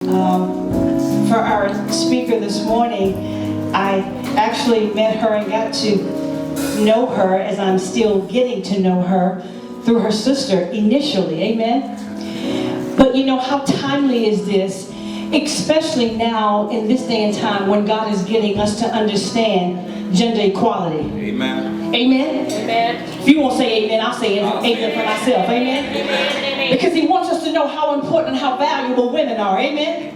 For our speaker this morning, I actually met her and got to know her, as I'm still getting to know her, through her sister initially, amen? But you know, how timely is this, especially now in this day and time when God is getting us to understand gender equality. Amen. Amen? Amen. If you won't say amen, I'll say amen for myself, amen? Amen. Because he wants us to know how important and how valuable women are, amen?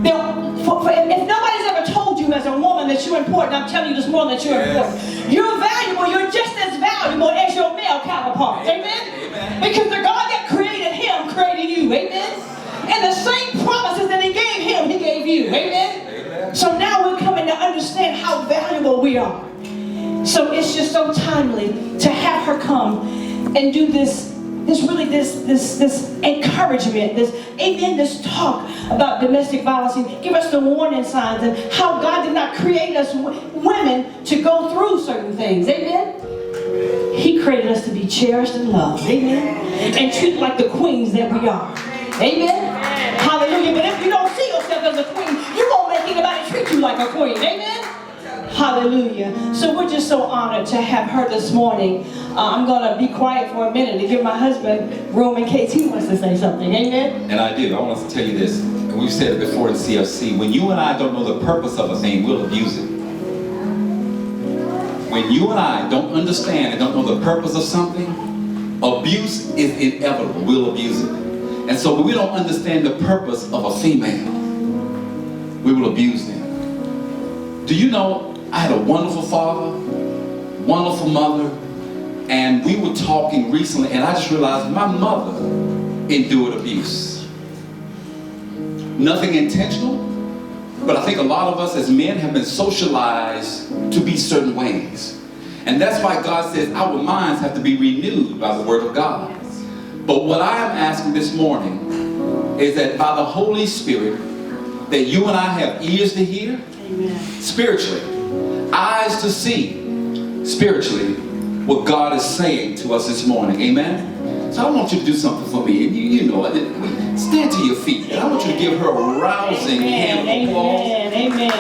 Now, if nobody's ever told you as a woman that you're important, I'm telling you this morning that you're important. You're valuable, you're just as valuable as your male counterparts, amen? Because the God that created him created you, amen? And the same promises that he gave him, he gave you, amen? So now we're coming to understand how valuable we are. So it's just so timely to have her come and do this encouragement, this talk about domestic violence, and give us the warning signs and how God did not create us women to go through certain things, amen? He created us to be cherished and loved, amen? And treated like the queens that we are, amen? Hallelujah. But if you don't see yourself as a queen, you won't make anybody treat you like a queen, amen? Hallelujah. So we're just so honored to have her this morning. I'm going to be quiet for a minute to give my husband room in case he wants to say something. Amen? And I do. I want us to tell you this. And we've said it before in CFC. When you and I don't know the purpose of a thing, we'll abuse it. When you and I don't understand and don't know the purpose of something, abuse is inevitable. We'll abuse it. And so when we don't understand the purpose of a female, we will abuse them. Do you know, I had a wonderful father, wonderful mother, and we were talking recently, and I just realized my mother endured abuse. Nothing intentional, but I think a lot of us as men have been socialized to be certain ways. And that's why God says our minds have to be renewed by the Word of God. But what I am asking this morning is that by the Holy Spirit, that you and I have ears to hear, amen, spiritually, eyes to see, spiritually, what God is saying to us this morning, amen? So I want you to do something for me, and you know it. Stand to your feet, and I want you to give her a rousing hand of applause. Amen, amen.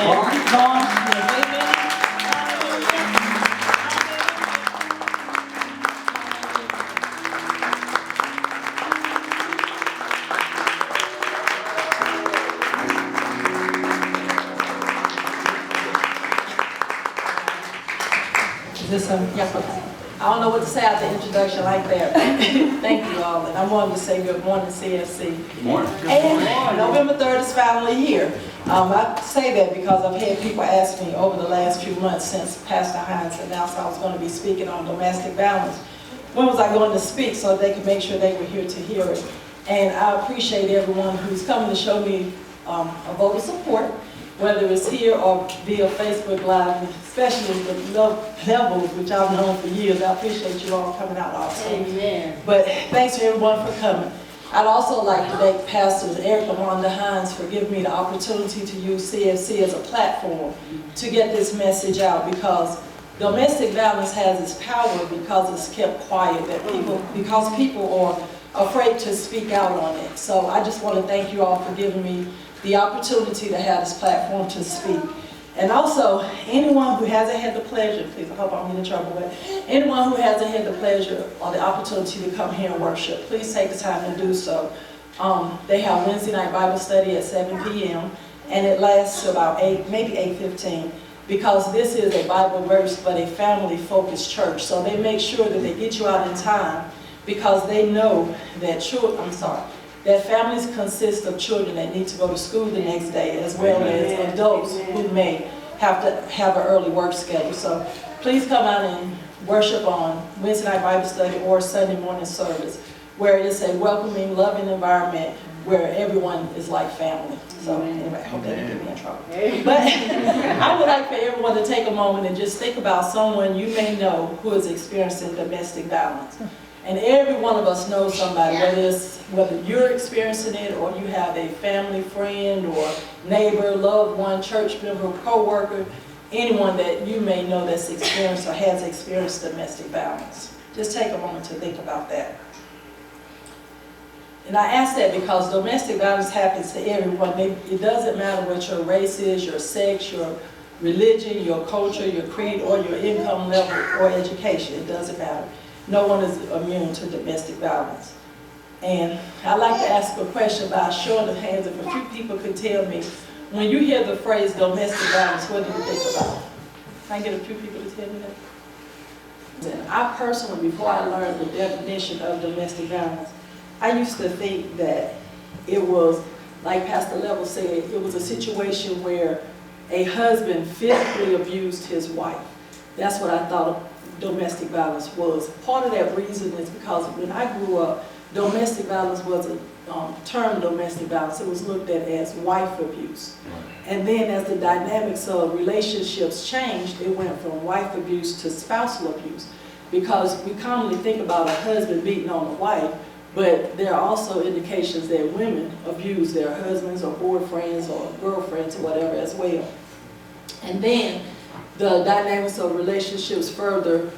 I don't know what to say after the introduction like that. Thank you all. And I wanted to say good morning, CFC. Good morning. And November 3rd is finally here. I say that because I've had people ask me over the last few months since Pastor Hines announced I was going to be speaking on domestic violence. When was I going to speak so they could make sure they were here to hear it? And I appreciate everyone who's coming to show me a vote of support, whether it's here or via Facebook Live, especially the love levels, which I've known for years. I appreciate you all coming out also. Amen. But thanks to everyone for coming. I'd also like to thank Pastor Erica Wanda Hines for giving me the opportunity to use CFC as a platform to get this message out, because domestic violence has its power because it's kept quiet, because people are afraid to speak out on it. So I just want to thank you all for giving me the opportunity to have this platform to speak. And also, anyone who hasn't had the pleasure, please, I hope I'm in trouble, but anyone who hasn't had the pleasure or the opportunity to come here and worship, please take the time to do so. They have Wednesday night Bible study at 7 p.m. and it lasts about 8, maybe 8:15, because this is a Bible verse but a family-focused church. So they make sure that they get you out in time, because they know that that families consist of children that need to go to school the next day, as well as adults who may have to have an early work schedule. So please come out and worship on Wednesday night Bible study or Sunday morning service, where it's a welcoming, loving environment where everyone is like family. So anyway, I hope that didn't get me in trouble. But I would like for everyone to take a moment and just think about someone you may know who is experiencing domestic violence. And every one of us knows somebody, whether you're experiencing it or you have a family friend or neighbor, loved one, church member, co-worker, anyone that you may know that's experienced or has experienced domestic violence. Just take a moment to think about that. And I ask that because domestic violence happens to everyone. It doesn't matter what your race is, your sex, your religion, your culture, your creed, or your income level or education. It doesn't matter. No one is immune to domestic violence. And I'd like to ask a question by showing of hands. If a few people could tell me, when you hear the phrase domestic violence, what do you think about? Can I get a few people to tell me that? And I personally, before I learned the definition of domestic violence, I used to think that it was, like Pastor Level said, it was a situation where a husband physically abused his wife. That's what I thought domestic violence was. Part of that reason is because when I grew up, domestic violence wasn't termed domestic violence. It was looked at as wife abuse. And then as the dynamics of relationships changed, it went from wife abuse to spousal abuse. Because we commonly think about a husband beating on a wife, but there are also indications that women abuse their husbands or boyfriends or girlfriends or whatever as well. And then the dynamics of relationships further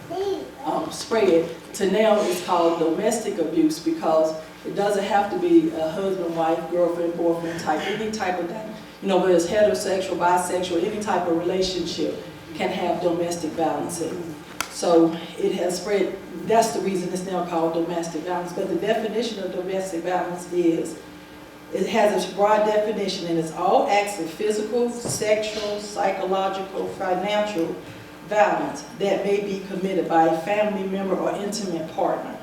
spread to now it's called domestic abuse, because it doesn't have to be a husband, wife, girlfriend, boyfriend type, any type of that. You know, whether it's heterosexual, bisexual, any type of relationship can have domestic violence in it. So it has spread. That's the reason it's now called domestic violence. But the definition of domestic violence is, it has its broad definition, and it's all acts of physical, sexual, psychological, financial violence that may be committed by a family member or intimate partner.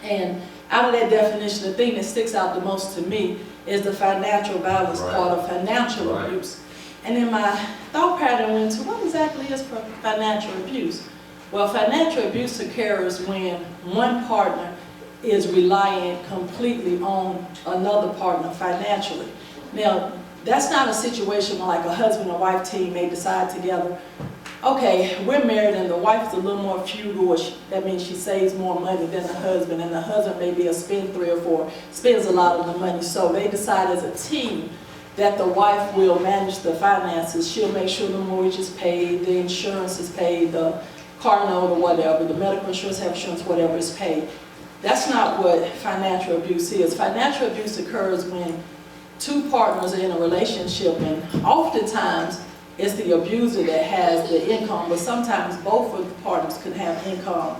And out of that definition, the thing that sticks out the most to me is the financial violence part of financial abuse. And then my thought pattern went to, what exactly is financial abuse? Well, financial abuse occurs when one partner is relying completely on another partner financially. Now, that's not a situation where like a husband and wife team may decide together, okay, we're married and the wife is a little more frugal, or that means she saves more money than the husband, and the husband may be a spendthrift or spends a lot of the money. So they decide as a team that the wife will manage the finances. She'll make sure the mortgage is paid, the insurance is paid, the car note or whatever, the medical insurance, health insurance, whatever is paid. That's not what financial abuse is. Financial abuse occurs when two partners are in a relationship, and oftentimes it's the abuser that has the income, but sometimes both of the partners can have income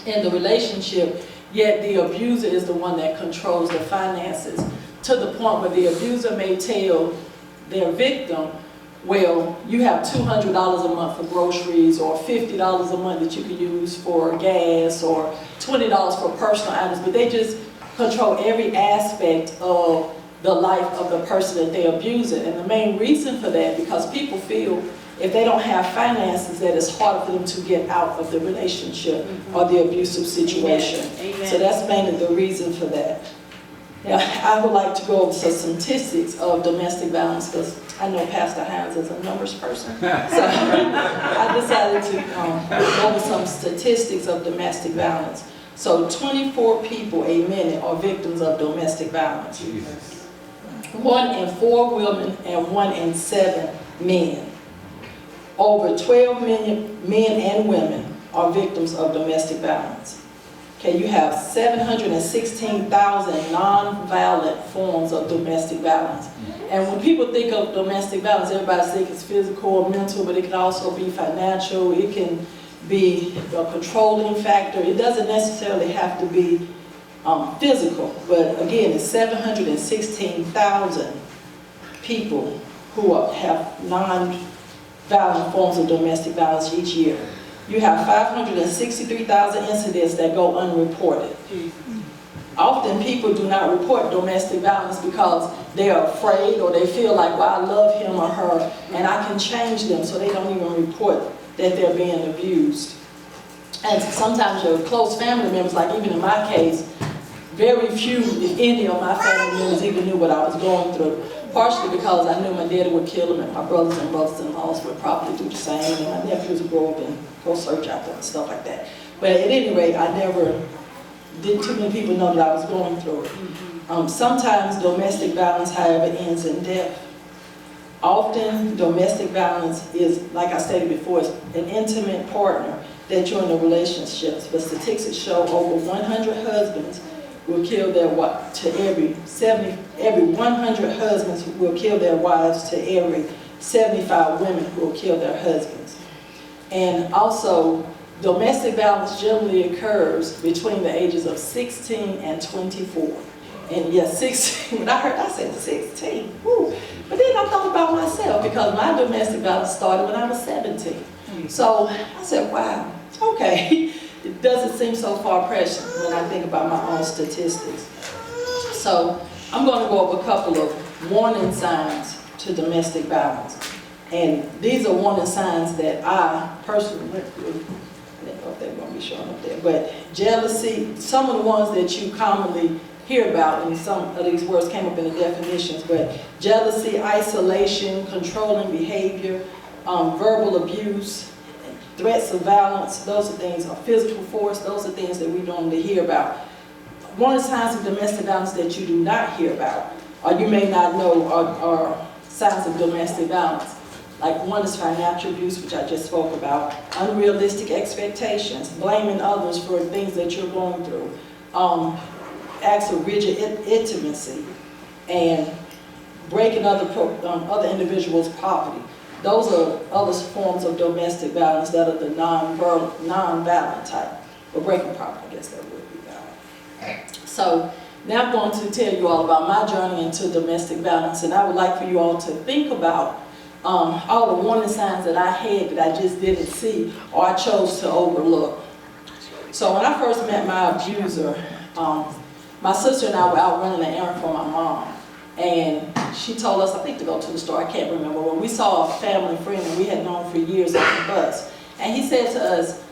in the relationship, yet the abuser is the one that controls the finances, to the point where the abuser may tell their victim, well, you have $200 a month for groceries, or $50 a month that you can use for gas, or $20 for personal items, but they just control every aspect of the life of the person that they're abusing. And the main reason for that, because people feel if they don't have finances, that it's hard for them to get out of the relationship or the abusive situation. Amen. So that's mainly the reason for that. Now, I would like to go over some statistics of domestic violence, because I know Pastor Hines is a numbers person. So I decided to go over some statistics of domestic violence. So 24 people a minute are victims of domestic violence. Jesus. 1 in 4 women and 1 in 7 men. Over 12 million men and women are victims of domestic violence. Okay, you have 716,000 non-violent forms of domestic violence. And when people think of domestic violence, everybody thinks it's physical or mental, but it can also be financial. It can be a controlling factor. It doesn't necessarily have to be physical, but again, it's 716,000 people who have non-violent forms of domestic violence each year. You have 563,000 incidents that go unreported. Often people do not report domestic violence because they're afraid, or they feel like, well, I love him or her and I can change them, so they don't even report that they're being abused. And sometimes your close family members, like even in my case, very few, if any of my family members even knew what I was going through. Partially because I knew my daddy would kill him, and my brothers and brothers-in-laws would probably do the same, and my nephews would grow up and go search out there and stuff like that. But at any rate, I never did too many people know that I was going through it. Sometimes domestic violence, however, ends in death. Often domestic violence is, like I stated before, it's an intimate partner that you're in a relationship. But statistics show over 100 husbands will kill their wife to every 100 husbands will kill their wives to every 75 women who will kill their husbands. And also, domestic violence generally occurs between the ages of 16 and 24. And yes, 16, when I said 16, woo. But then I thought about myself because my domestic violence started when I was 17. So I said, wow, okay. It doesn't seem so far-fetched when I think about my own statistics. So I'm going to go over a couple of warning signs to domestic violence. And these are warning signs that I personally went through. I don't know if they're going to be showing up there. But jealousy, some of the ones that you commonly hear about, and some of these words came up in the definitions, but jealousy, isolation, controlling behavior, verbal abuse, threats of violence, those are things, or physical force, those are things that we normally hear about. One of the signs of domestic violence that you do not hear about, or you may not know, are signs of domestic violence. Like one is financial abuse, which I just spoke about, unrealistic expectations, blaming others for things that you're going through, acts of rigid intimacy, and breaking other individuals' property. Those are other forms of domestic violence that are the non-violent type. Or breaking property, I guess that would be violent. So now I'm going to tell you all about my journey into domestic violence, and I would like for you all to think about all the warning signs that I had that I just didn't see or I chose to overlook. So when I first met my abuser, my sister and I were out running an errand for my mom. And she told us, I think to go to the store, I can't remember, when we saw a family friend that we had known for years on the bus. And he said to us,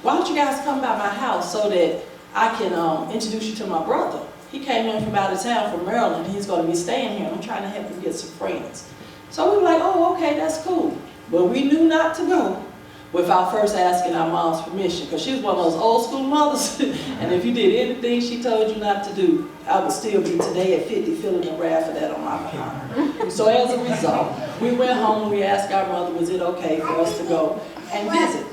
why don't you guys come by my house so that I can introduce you to my brother? He came in from out of town from Maryland, and he's going to be staying here, and I'm trying to help him get some friends. So we were like, oh, okay, that's cool. But we knew not to go without first asking our mom's permission, because she was one of those old school mothers, and if you did anything she told you not to do, I would still be today at 50 feeling the wrath of that on my behind. So as a result, we went home, we asked our mother, was it okay for us to go and visit?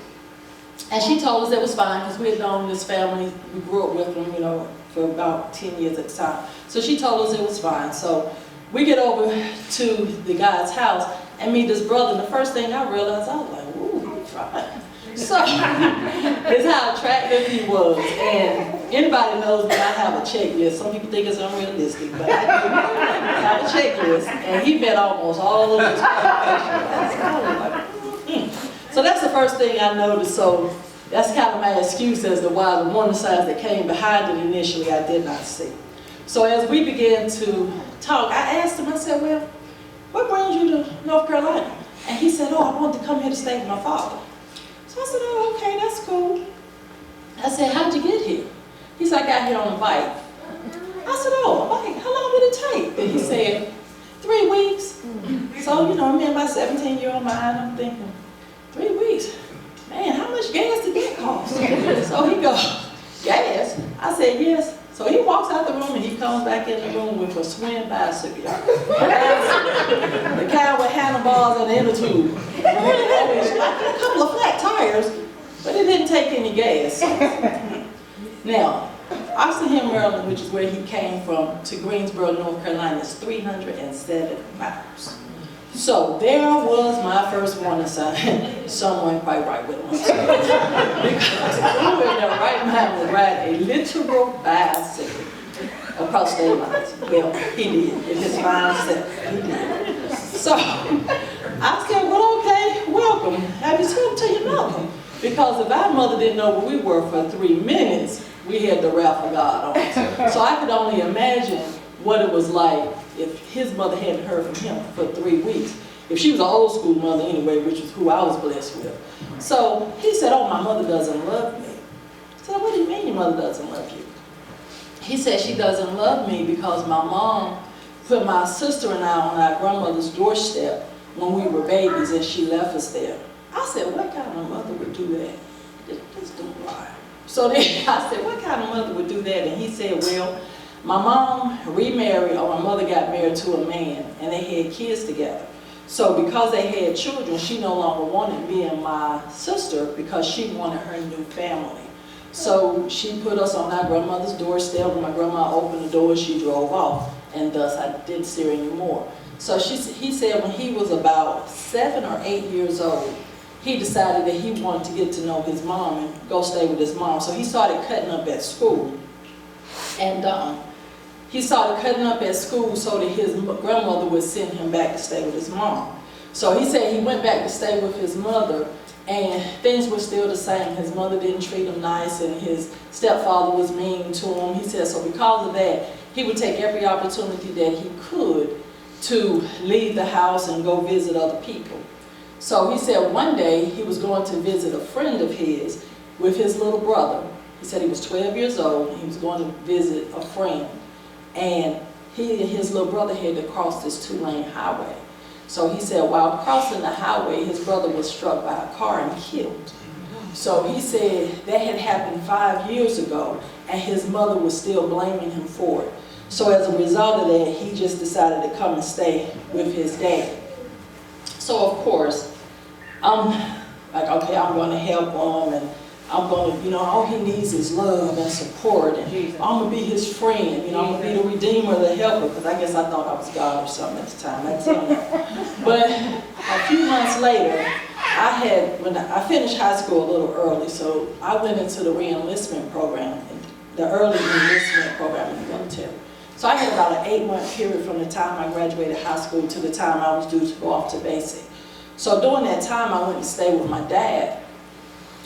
And she told us it was fine, because we had known this family, we grew up with them, you know, for about 10 years at the time. So she told us it was fine. So we get over to the guy's house and meet this brother, and the first thing I realized, I was like, ooh, he's fine. So, it's how attractive he was. And anybody knows that I have a checklist. Some people think it's unrealistic, but I do have a checklist. And he met almost all of those qualifications. So that's the first thing I noticed. So that's kind of my excuse as to why the warning signs that came behind it initially I did not see. So as we began to talk, I asked him, I said, well, what brings you to North Carolina? And he said, oh, I wanted to come here to stay with my father. So I said, oh, okay, that's cool. I said, how'd you get here? He said, I got here on a bike. I said, oh, a bike, how long did it take? And he said, 3 weeks. So, you know, me and my 17-year-old mind, I'm thinking, 3 weeks? Man, how much gas did that cost? So he goes, gas? I said, yes. So he walks out the room and he comes back in the room with a swing bicycle. The kind with handlebars and the inner tube. Like a couple of flat tires, but it didn't take any gas. Now, Oxon, Maryland, which is where he came from, to Greensboro, North Carolina, is 307 miles. So there was my first warning sign. Someone quite right with him. Because who in their right mind would ride a literal bicycle across state lines? Well, he did. In his fine self, he did. So I said, well, okay, welcome. Have you spoken to your mother? Because if our mother didn't know where we were for 3 minutes, we had the wrath of God on us. So I could only imagine what it was like if his mother hadn't heard from him for 3 weeks. If she was an old school mother anyway, which is who I was blessed with. So he said, oh, my mother doesn't love me. I said, what do you mean your mother doesn't love you? He said she doesn't love me because my mom put my sister and I on our grandmother's doorstep when we were babies and she left us there. I said, what kind of mother would do that? Just don't lie. So then I said, what kind of mother would do that? And he said, well, my mom remarried, or my mother got married to a man, and they had kids together. So because they had children, she no longer wanted me and my sister because she wanted her new family. So she put us on our grandmother's doorstep. When my grandma opened the door, she drove off, and thus I didn't see her anymore. So he said when he was about 7 or 8 years old, he decided that he wanted to get to know his mom and go stay with his mom. So he started cutting up at school. And he started cutting up at school so that his grandmother would send him back to stay with his mom. So he said he went back to stay with his mother, and things were still the same. His mother didn't treat him nice, and his stepfather was mean to him. He said so because of that, he would take every opportunity that he could to leave the house and go visit other people. So he said one day he was going to visit a friend of his with his little brother. He said he was 12 years old, and he was going to visit a friend. And he and his little brother had to cross this 2-lane highway. So he said while crossing the highway, his brother was struck by a car and killed. So he said that had happened 5 years ago, and his mother was still blaming him for it. So as a result of that, he just decided to come and stay with his dad. So of course, I'm like, okay, I'm going to help him, and I'm going to, all he needs is love and support, and I'm going to be his friend, I'm going to be the redeemer, the helper, because I guess I thought I was God or something at the time, I tell you. But a few months later, when I finished high school a little early, so I went into the re-enlistment program, the early enlistment program in the military. So I had about an 8-month period from the time I graduated high school to the time I was due to go off to basic. So during that time, I went to stay with my dad,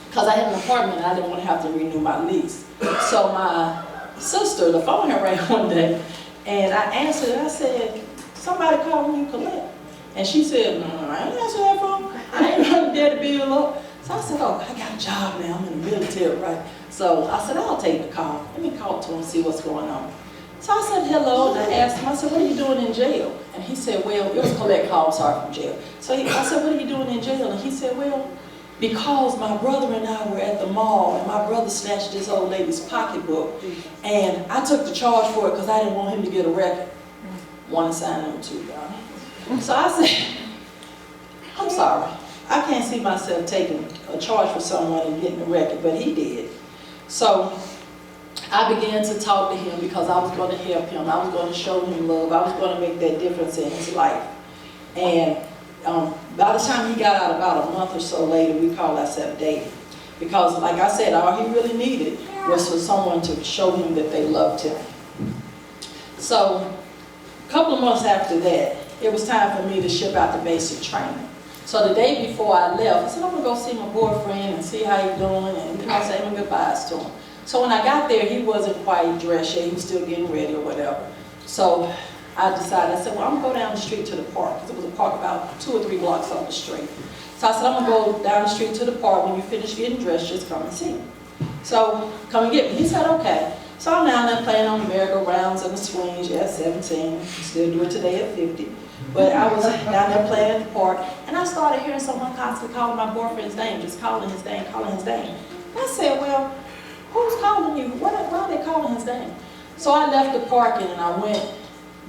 because I had an apartment and I didn't want to have to renew my lease. So my sister, the phone had rang one day, and I answered it. I said, somebody calling you, Colette? And she said, I ain't answer that phone. I ain't running there to bill up. So I said, oh, I got a job now. I'm in the military, right? So I said, I'll take the call. Let me call to him and see what's going on. So I said hello, and I asked him, I said, what are you doing in jail? And he said, well, it was Colette call, sorry, from jail. So I said, what are you doing in jail? And he said, well, because my brother and I were at the mall, and my brother snatched this old lady's pocketbook, and I took the charge for it because I didn't want him to get a record. One assigned number 2, y'all. So I said, I'm sorry. I can't see myself taking a charge for someone and getting a record, but he did. So I began to talk to him because I was going to help him. I was going to show him love. I was going to make that difference in his life. And by the time he got out, about a month or so later, we called ourselves dating. Because like I said, all he really needed was for someone to show him that they loved him. So a couple of months after that, it was time for me to ship out the basic training. So the day before I left, I said, I'm going to go see my boyfriend and see how he's doing, and say my goodbyes to him. So when I got there, he wasn't quite dressed yet. He was still getting ready or whatever. So I decided, I said, well, I'm going to go down the street to the park, because it was a park about 2 or 3 blocks up the street. So I said, I'm going to go down the street to the park. When you finish getting dressed, just come and see me. So come and get me. He said, okay. So I'm down there playing on the merry-go-rounds and the swings. Yeah, 17. Still do it today at 50. But I was down there playing at the park, and I started hearing someone constantly calling my boyfriend's name, just calling his name, calling his name. And I said, well, who's calling you? Why are they calling his name? So I left the parking and I went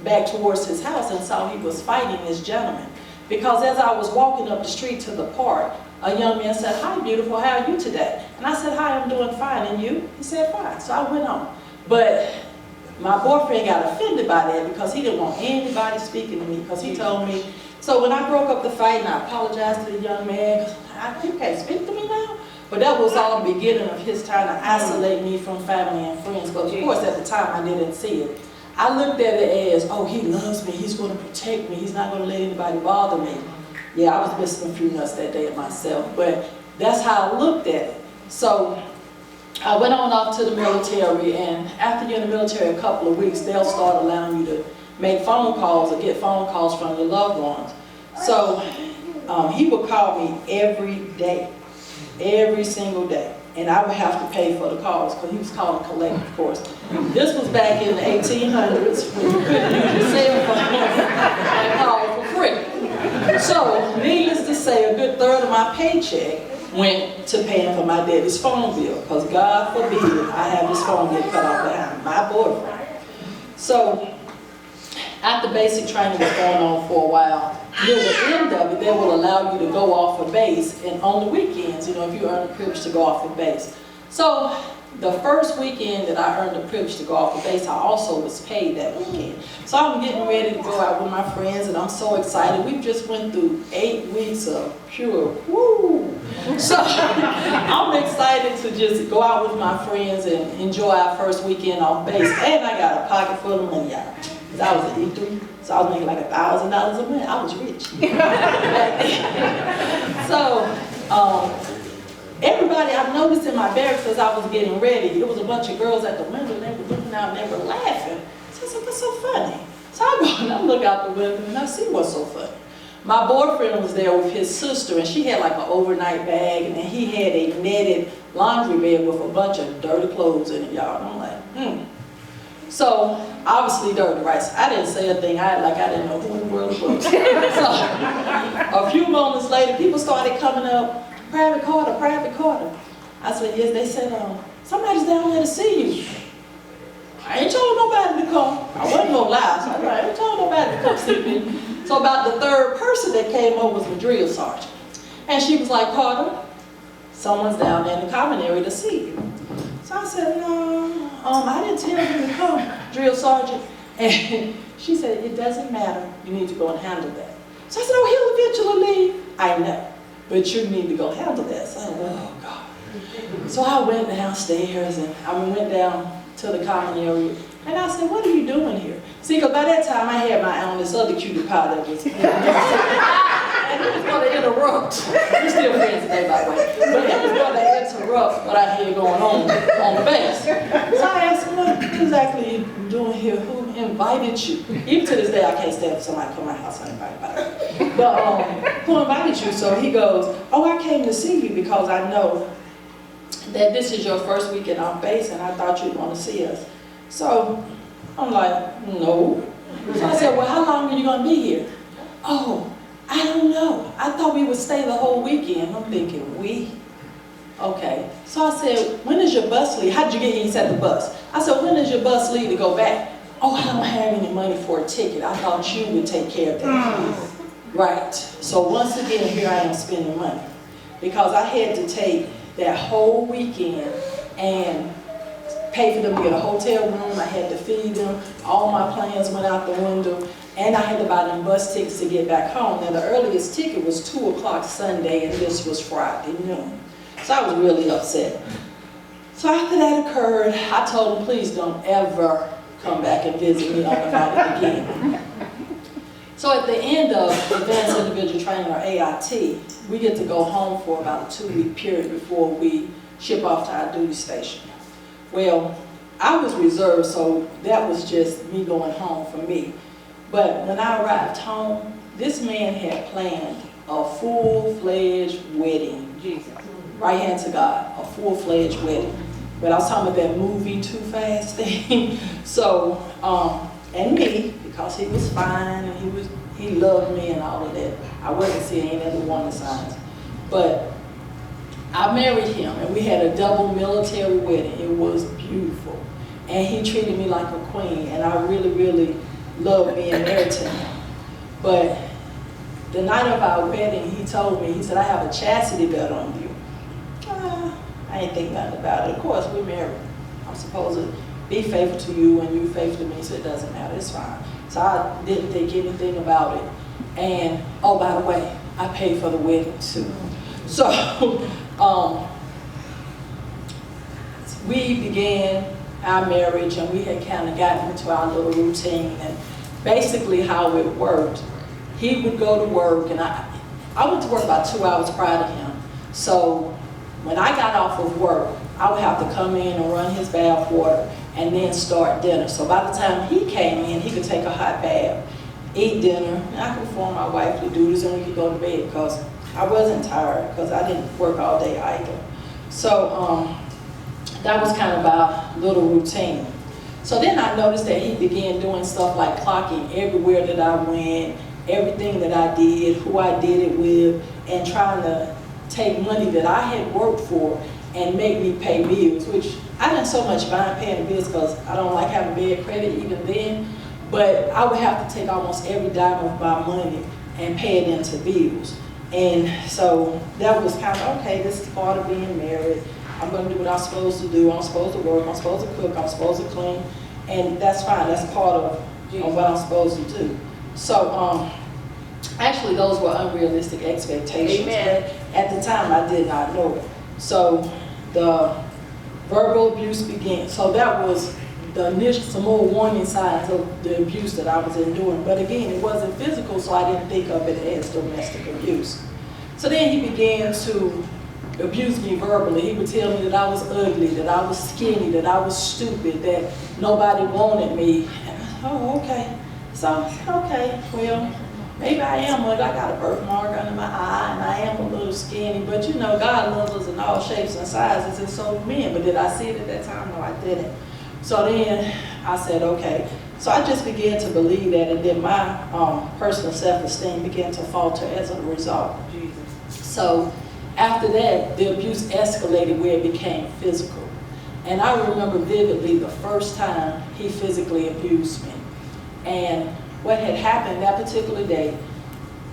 back towards his house and saw he was fighting this gentleman. Because as I was walking up the street to the park, a young man said, hi, beautiful, how are you today? And I said, hi, I'm doing fine, and you? He said, fine. So I went on. But my boyfriend got offended by that because he didn't want anybody speaking to me, because he told me. So when I broke up the fight and I apologized to the young man, because you can't speak to me now. But that was all the beginning of his trying to isolate me from family and friends. But of course, at the time, I didn't see it. I looked at it as, oh, he loves me. He's going to protect me. He's not going to let anybody bother me. Yeah, I was missing a few nuts that day myself. But that's how I looked at it. So I went on off to the military. And after you're in the military a couple of weeks, they'll start allowing you to make phone calls or get phone calls from your loved ones. So he would call me every day. Every single day. And I would have to pay for the calls, because he was calling collect, of course. This was back in the 1800s when you couldn't use your cell phone and call for free. So, needless to say, a good third of my paycheck went to paying for my daddy's phone bill, because God forbid I have this phone get cut off behind my boyfriend. So, after basic training was going on for a while, near the end of it, they will allow you to go off of base, and on the weekends, if you earn the privilege to go off of base. So the first weekend that I earned the privilege to go off the base, I also was paid that weekend. So I'm getting ready to go out with my friends, and I'm so excited. We just went through 8 weeks of pure woo. So I'm excited to just go out with my friends and enjoy our first weekend off base. And I got a pocket full of money out. Because I was an E3, so I was making like $1,000 a month. I was rich. So, everybody, I noticed in my barracks as I was getting ready, there was a bunch of girls at the window, and they were looking out and they were laughing. So I said, what's so funny? So I go and I look out the window and I see what's so funny. My boyfriend was there with his sister, and she had like an overnight bag, and then he had a netted laundry bed with a bunch of dirty clothes in it, y'all. And I'm like, So, obviously dirty, right? So I didn't say a thing. I didn't know who in the world it was. So, a few moments later, people started coming up, private Carter, private Carter. I said, yes. They said, somebody's down there to see you. I ain't told nobody to come. I wasn't gonna lie. So I said, I ain't told nobody to come see me. So about the third person that came over was the drill sergeant. And she was like, Carter, someone's down there in the common area to see you. So I said, no, I didn't tell you to come, drill sergeant. And she said, it doesn't matter. You need to go and handle that. So I said, oh, he'll eventually leave. I know, but you need to go handle that. So I said, oh, God. So I went downstairs and I went down to the common area. And I said, what are you doing here? See, because by that time I had my own, this other cutie pie that was, and it was going to interrupt. We're still friends today, by the way. But it was going to interrupt what I had going on the base. So I asked him, what exactly are you doing here? Who invited you? Even to this day, I can't stand for somebody to come to my house uninvited, by the way. But who invited you? So he goes, oh, I came to see you because I know that this is your first weekend off base, and I thought you'd want to see us. So I'm like, no. So I said, well, how long are you going to be here? Oh, I don't know. I thought we would stay the whole weekend. I'm thinking, we? Okay. So I said, when is your bus leave? How did you get here? He said, the bus. I said, when is your bus leave to go back? Oh, I don't have any money for a ticket. I thought you would take care of that. Right. So once again, here I am spending money. Because I had to take that whole weekend and pay for them to get a hotel room. I had to feed them. All my plans went out the window. And I had to buy them bus tickets to get back home. Now the earliest ticket was 2 o'clock Sunday, and this was Friday noon. So I was really upset. So after that occurred, I told them, please don't ever come back and visit me on the night again. So at the end of Advanced Individual Training, or AIT, we get to go home for about a 2-week period before we ship off to our duty station. Well, I was reserved, so that was just me going home for me. But when I arrived home, this man had planned a full-fledged wedding. Jesus. Right hand to God, a full-fledged wedding. But I was talking about that movie Too Fast thing. So, and me, because he was fine and he loved me and all of that. I wasn't seeing any other warning signs. But I married him, and we had a double military wedding. It was beautiful. And he treated me like a queen, and I really, really loved being married to him. But the night of our wedding, he told me, he said, I have a chastity belt on you. I ain't think nothing about it. Of course, we're married. I'm supposed to be faithful to you and you faithful to me, so it doesn't matter, it's fine. So I didn't think anything about it. And, oh, by the way, I paid for the wedding too. So, we began our marriage, and we had kind of gotten into our little routine. And basically how it worked, he would go to work, and I went to work about 2 hours prior to him. So when I got off of work, I would have to come in and run his bath water and then start dinner. So by the time he came in, he could take a hot bath, eat dinner, and I could perform my wifely duties, and we could go to bed because I wasn't tired because I didn't work all day either. So that was kind of our little routine. So then I noticed that he began doing stuff like clocking everywhere that I went, everything that I did, who I did it with, and trying to take money that I had worked for and make me pay bills, which I didn't so much mind paying the bills because I don't like having bad credit even then, but I would have to take almost every dime of my money and pay it into bills. And so that was kind of, okay, this is part of being married. I'm going to do what I'm supposed to do. I'm supposed to work. I'm supposed to cook. I'm supposed to clean. And that's fine. That's part of what I'm supposed to do. So, actually, those were unrealistic expectations. Amen. But at the time, I did not know it. So, the verbal abuse began. So that was the initial, some more warning signs of the abuse that I was enduring. But again, it wasn't physical, so I didn't think of it as domestic abuse. So then he began to abuse me verbally. He would tell me that I was ugly, that I was skinny, that I was stupid, that nobody wanted me. And oh, okay. So, okay, well, maybe I am ugly. I got a birthmark under my eye, and I am a little skinny. But you know, God loves us in all shapes and sizes, and so do men. But did I see it at that time? No, I didn't. So then I said, okay. So I just began to believe that, and then my personal self-esteem began to falter as a result. So after that, the abuse escalated where it became physical. And I remember vividly the first time he physically abused me. And what had happened that particular day,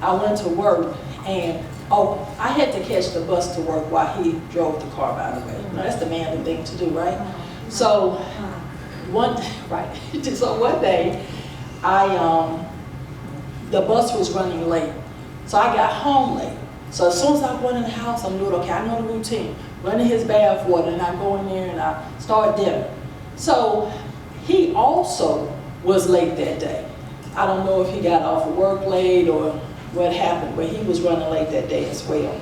I went to work, and I had to catch the bus to work while he drove the car, by the way. You know, that's the manly thing to do, right? So one day, the bus was running late. So I got home late. So as soon as I went in the house, I'm doing okay. I know the routine. Running his bath water, and I go in there and I start dinner. So he also was late that day. I don't know if he got off of work late or what happened, but he was running late that day as well.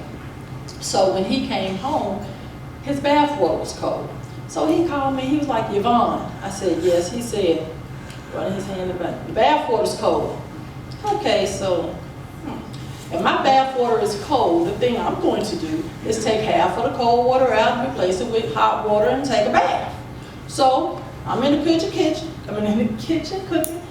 So when he came home, his bath water was cold. So he called me, he was like, Yvonne. I said, yes. He said, running his hand in the back, the bath water's cold. Okay, so if my bath water is cold, the thing I'm going to do is take half of the cold water out and replace it with hot water and take a bath. So I'm in the kitchen cooking,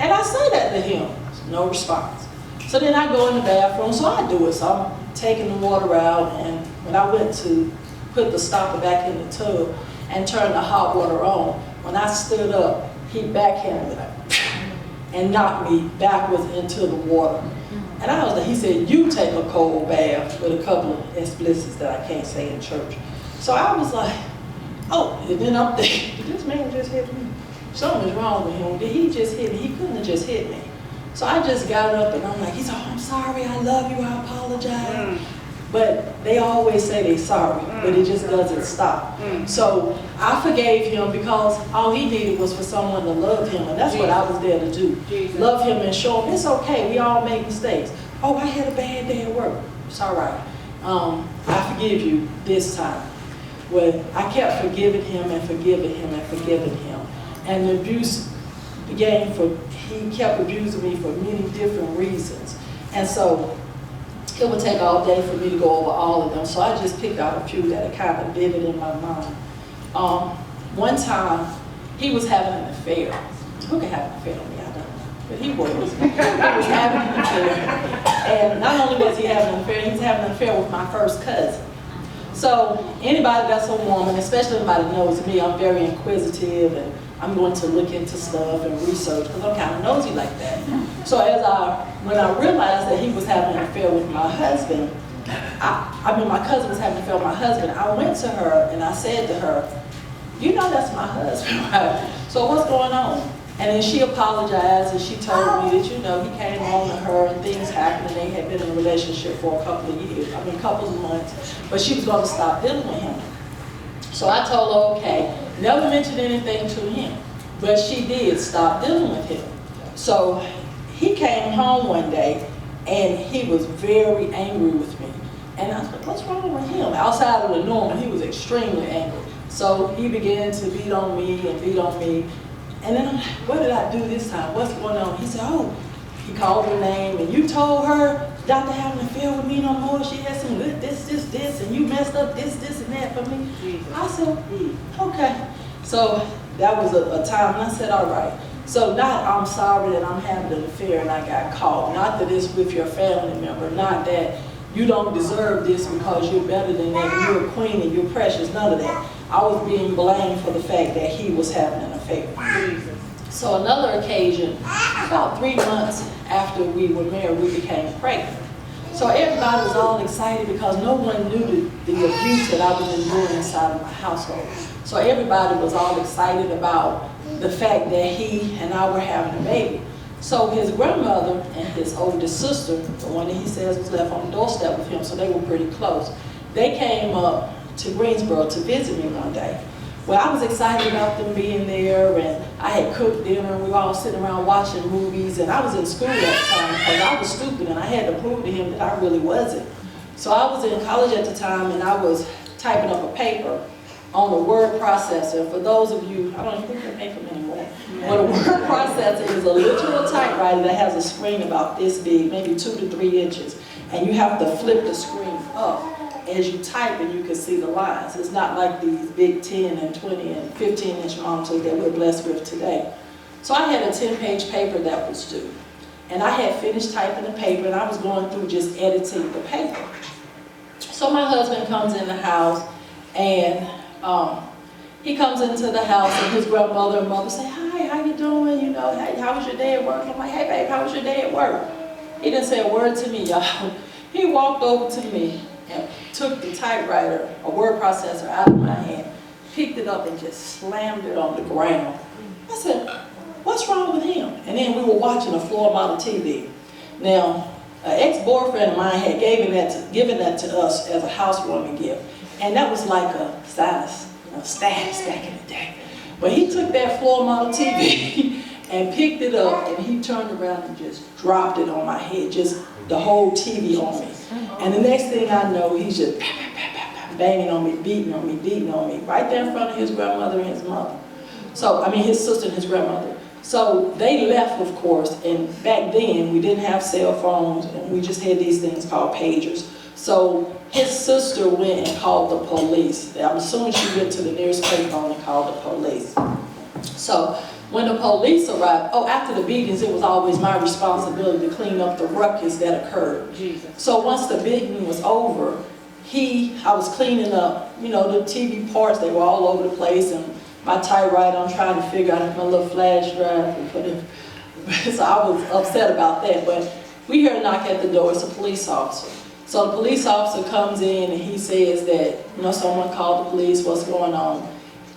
and I say that to him. No response. So then I go in the bathroom, so I do it. So I'm taking the water out, and when I went to put the stopper back in the tub and turn the hot water on, when I stood up, he backhanded me and knocked me backwards into the water. And I was like, he said, you take a cold bath, with a couple of explicits that I can't say in church. So I was like, oh, and then I'm thinking, did this man just hit me? Something is wrong with him. Did he just hit me? He couldn't have just hit me. So I just got up and I'm like, he said, oh, I'm sorry, I love you, I apologize. But they always say they're sorry, but it just doesn't stop. So I forgave him because all he needed was for someone to love him, and that's what I was there to do. Love him and show him it's okay, we all make mistakes. Oh, I had a bad day at work. It's all right. I forgive you this time. Well, I kept forgiving him and forgiving him and forgiving him. And the abuse began he kept abusing me for many different reasons. And so it would take all day for me to go over all of them. So I just picked out a few that are kind of vivid in my mind. One time, he was having an affair. Who could have an affair with me? I don't know. But he was. He was having an affair. And not only was he having an affair, he was having an affair with my first cousin. So anybody that's a woman, especially anybody that knows me, I'm very inquisitive and I'm going to look into stuff and research because I'm kind of nosy like that. So when I realized that he was having an affair with my husband, my cousin was having an affair with my husband, I went to her and I said to her, you know that's my husband, right? So what's going on? And then she apologized and she told me that, he came home to her and things happened and they had been in a relationship for a couple of months, but she was going to stop dealing with him. So I told her, okay, never mentioned anything to him, but she did stop dealing with him. So he came home one day and he was very angry with me. And I was like, what's wrong with him? Outside of the normal, he was extremely angry. So he began to beat on me and beat on me. And then I'm like, what did I do this time? What's going on? He said, oh, he called her name and you told her not to have an affair with me no more. She had some good this, and you messed up this, and that for me. I said, okay. So that was a time, and I said, all right. So not I'm sorry that I'm having an affair and I got caught. Not that it's with your family member. Not that you don't deserve this because you're better than that and you're a queen and you're precious. None of that. I was being blamed for the fact that he was having an affair. So another occasion, about 3 months after we were married, we became pregnant. So everybody was all excited because no one knew the abuse that I was enduring inside of my household. So everybody was all excited about the fact that he and I were having a baby. So his grandmother and his oldest sister, the one that he says was left on the doorstep with him, so they were pretty close, they came up to Greensboro to visit me one day. Well, I was excited about them being there, and I had cooked dinner, and we were all sitting around watching movies, and I was in school at the time because I was stupid, and I had to prove to him that I really wasn't. So I was in college at the time, and I was typing up a paper on the word processor. For those of you, I don't even think they make them anymore. But a word processor is a literal typewriter that has a screen about this big, maybe 2 to 3 inches, and you have to flip the screen up as you type, and you can see the lines. It's not like these big 10 and 20 and 15-inch monitors that we're blessed with today. So I had a 10-page paper that was due. And I had finished typing the paper, and I was going through just editing the paper. So my husband comes in the house, and he comes into the house, and his grandmother and mother say, "Hi, how you doing? You know, hey, how was your day at work?" I'm like, "Hey, babe, how was your day at work?" He didn't say a word to me, y'all. He walked over to me and took the typewriter, a word processor, out of my hand, picked it up, and just slammed it on the ground. I said, "What's wrong with him?" And then we were watching a floor model TV. Now, an ex-boyfriend of mine had given that to us as a housewarming gift, and that was like a status back in the day. But he took that floor model TV and picked it up, and he turned around and just dropped it on my head, just the whole TV on me. And the next thing I know, he's just banging on me, beating on me, right there in front of his grandmother and his mother. So, I mean, his sister and his grandmother. So they left, of course, and back then we didn't have cell phones, and we just had these things called pagers. So his sister went and called the police. I'm assuming she went to the nearest payphone and called the police. So when the police arrived, after the beatings, it was always my responsibility to clean up the ruckus that occurred. Jesus. So once the beating was over, I was cleaning up, the TV parts, they were all over the place, and my typewriter, I'm trying to figure out my little flash drive and put it. So I was upset about that, but we hear a knock at the door. It's a police officer. So the police officer comes in, and he says that, someone called the police, what's going on?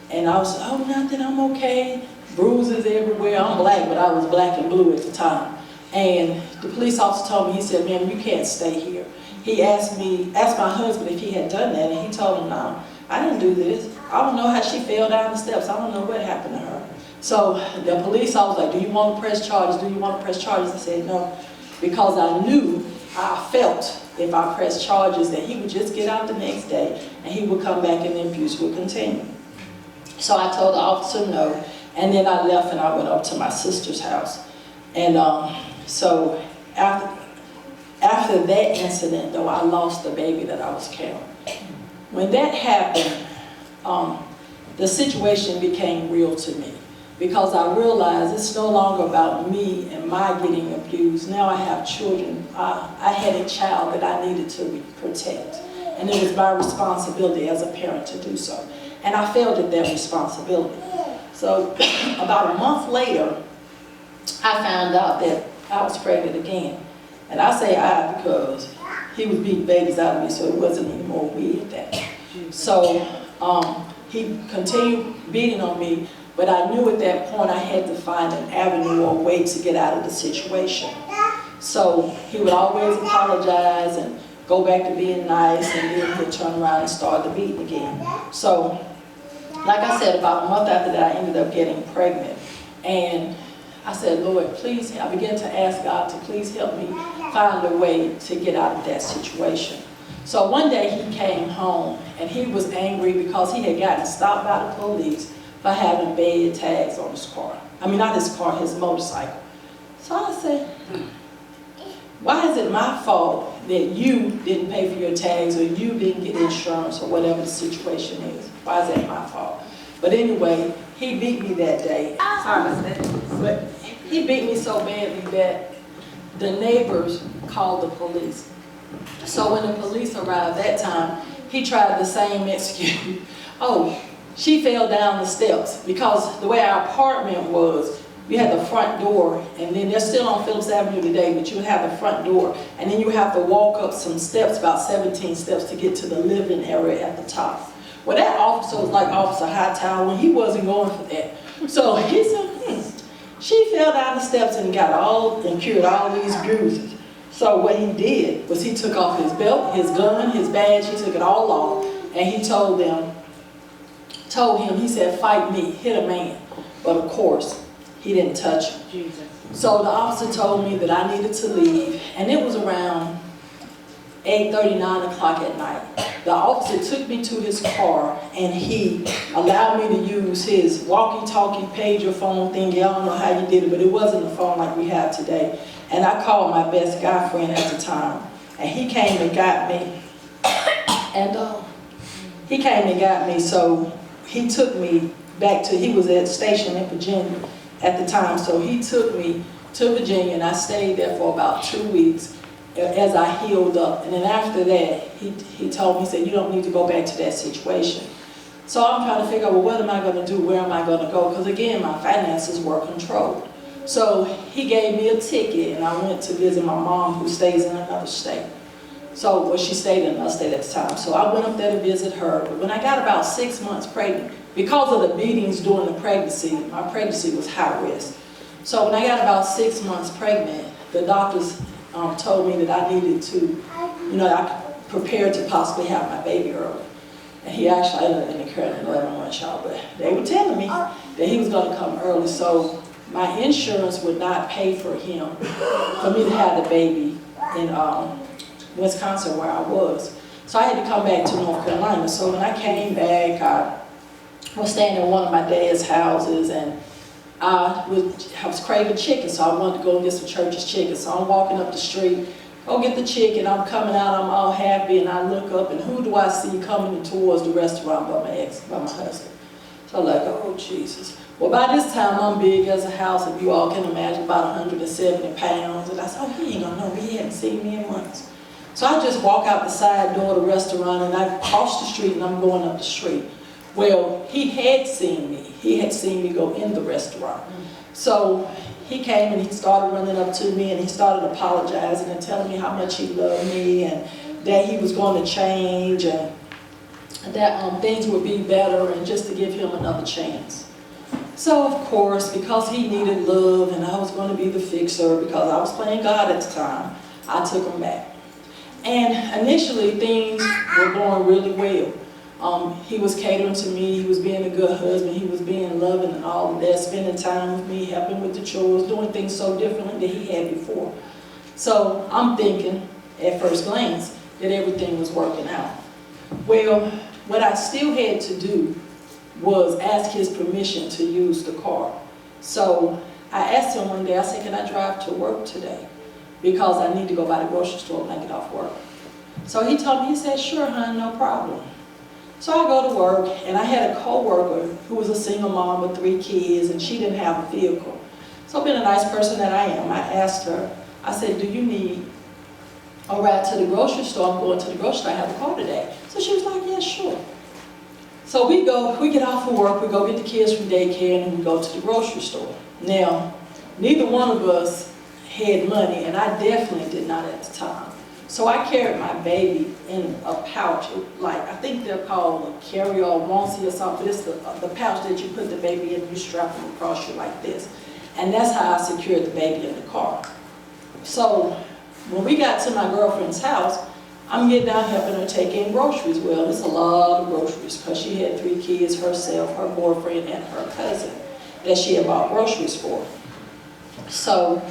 And I was, nothing, I'm okay. Bruises everywhere. I'm black, but I was black and blue at the time. And the police officer told me, he said, "Ma'am, you can't stay here." He asked my husband if he had done that, and he told him, "No, I didn't do this. I don't know how she fell down the steps. I don't know what happened to her." So the police officer was like, "Do you want to press charges? Do you want to press charges?" I said, "No," because I felt if I pressed charges that he would just get out the next day, and he would come back and the abuse would continue. So I told the officer no, and then I left and I went up to my sister's house. And so after that incident, though, I lost the baby that I was carrying. When that happened, the situation became real to me, because I realized it's no longer about me and my getting abused. Now I have children. I had a child that I needed to protect, and it was my responsibility as a parent to do so. And I failed at that responsibility. So about a month later, I found out that I was pregnant again. And I say I because he was beating babies out of me, so it wasn't any more we at that. So he continued beating on me, but I knew at that point I had to find an avenue or a way to get out of the situation. So he would always apologize and go back to being nice, and then he'd turn around and start the beating again. So, like I said, about a month after that, I ended up getting pregnant. And I said, "Lord, please," I began to ask God to please help me find a way to get out of that situation. So one day he came home, and he was angry because he had gotten stopped by the police for having bad tags on his car. I mean, not his car, his motorcycle. So I said, "Why is it my fault that you didn't pay for your tags, or you didn't get insurance, or whatever the situation is? Why is that my fault?" But anyway, he beat me that day. Sorry about that. But he beat me so badly that the neighbors called the police. So when the police arrived that time, he tried the same excuse. "Oh, she fell down the steps," because the way our apartment was, you had the front door, and then they're still on Phillips Avenue today, but you would have the front door, and then you would have to walk up some steps, about 17 steps, to get to the living area at the top. Well, that officer was like Officer Hightower, and he wasn't going for that. So he said, she fell down the steps and cured all these bruises. So what he did was he took off his belt, his gun, his badge, he took it all off, and he told him, he said, fight me, hit a man. But of course, he didn't touch him. Jesus. So the officer told me that I needed to leave, and it was around 8:30, 9 o'clock at night. The officer took me to his car, and he allowed me to use his walkie-talkie pager phone thingy. I don't know how he did it, but it wasn't a phone like we have today. And I called my best guy friend at the time, and he came and got me. So he took me back to, he was at station in Virginia at the time, so he took me to Virginia, and I stayed there for about 2 weeks as I healed up. And then after that, he told me, he said, you don't need to go back to that situation. So I'm trying to figure out, well, what am I going to do? Where am I going to go? Because again, my finances were controlled. So he gave me a ticket, and I went to visit my mom, who stays in another state. So, well, she stayed in another state at the time. So I went up there to visit her. But when I got about 6 months pregnant, because of the beatings during the pregnancy, my pregnancy was high risk. So when I got about 6 months pregnant, the doctors told me that I needed to, I prepared to possibly have my baby early. And he actually ended up in the current 11-month child, but they were telling me that he was going to come early. So my insurance would not pay for him, for me to have the baby in Wisconsin, where I was. So I had to come back to North Carolina. So when I came back, I was staying in one of my dad's houses, and I was craving chicken, so I wanted to go and get some Church's chicken. So I'm walking up the street, go get the chicken, I'm coming out, I'm all happy, and I look up, and who do I see coming towards the restaurant but my husband. So I'm like, oh, Jesus. Well, by this time, I'm big as a house, if you all can imagine, about 170 pounds. And I said, oh, he ain't gonna know me, he hadn't seen me in months. So I just walk out the side door of the restaurant, and I cross the street, and I'm going up the street. Well, he had seen me. He had seen me go in the restaurant. So he came and he started running up to me, and he started apologizing and telling me how much he loved me, and that he was going to change, and that things would be better, and just to give him another chance. So of course, because he needed love and I was going to be the fixer, because I was playing God at the time, I took him back. And initially things were going really well. He was catering to me, he was being a good husband, he was being loving and all of that, spending time with me, helping with the chores, doing things so differently than he had before. So I'm thinking, at first glance, that everything was working out. Well, what I still had to do was ask his permission to use the car. So I asked him one day, I said, can I drive to work today? Because I need to go by the grocery store when I get off work. So he told me, he said, sure, hon, no problem. So I go to work, and I had a co-worker who was a single mom with 3 kids, and she didn't have a vehicle. So being a nice person that I am, I asked her, I said, do you need a ride to the grocery store? I'm going to the grocery store, I have a car today. So she was like, yeah, sure. So we get off of work, we go get the kids from daycare, and then we go to the grocery store. Now, neither one of us had money, and I definitely did not at the time. So I carried my baby in a pouch, like I think they're called a carry-all onesie or something. It's the pouch that you put the baby in, you strap them across you like this. And that's how I secured the baby in the car. So when we got to my girlfriend's house, I'm getting down helping her take in groceries. Well, it's a lot of groceries because she had 3 kids, herself, her boyfriend, and her cousin that she had bought groceries for. So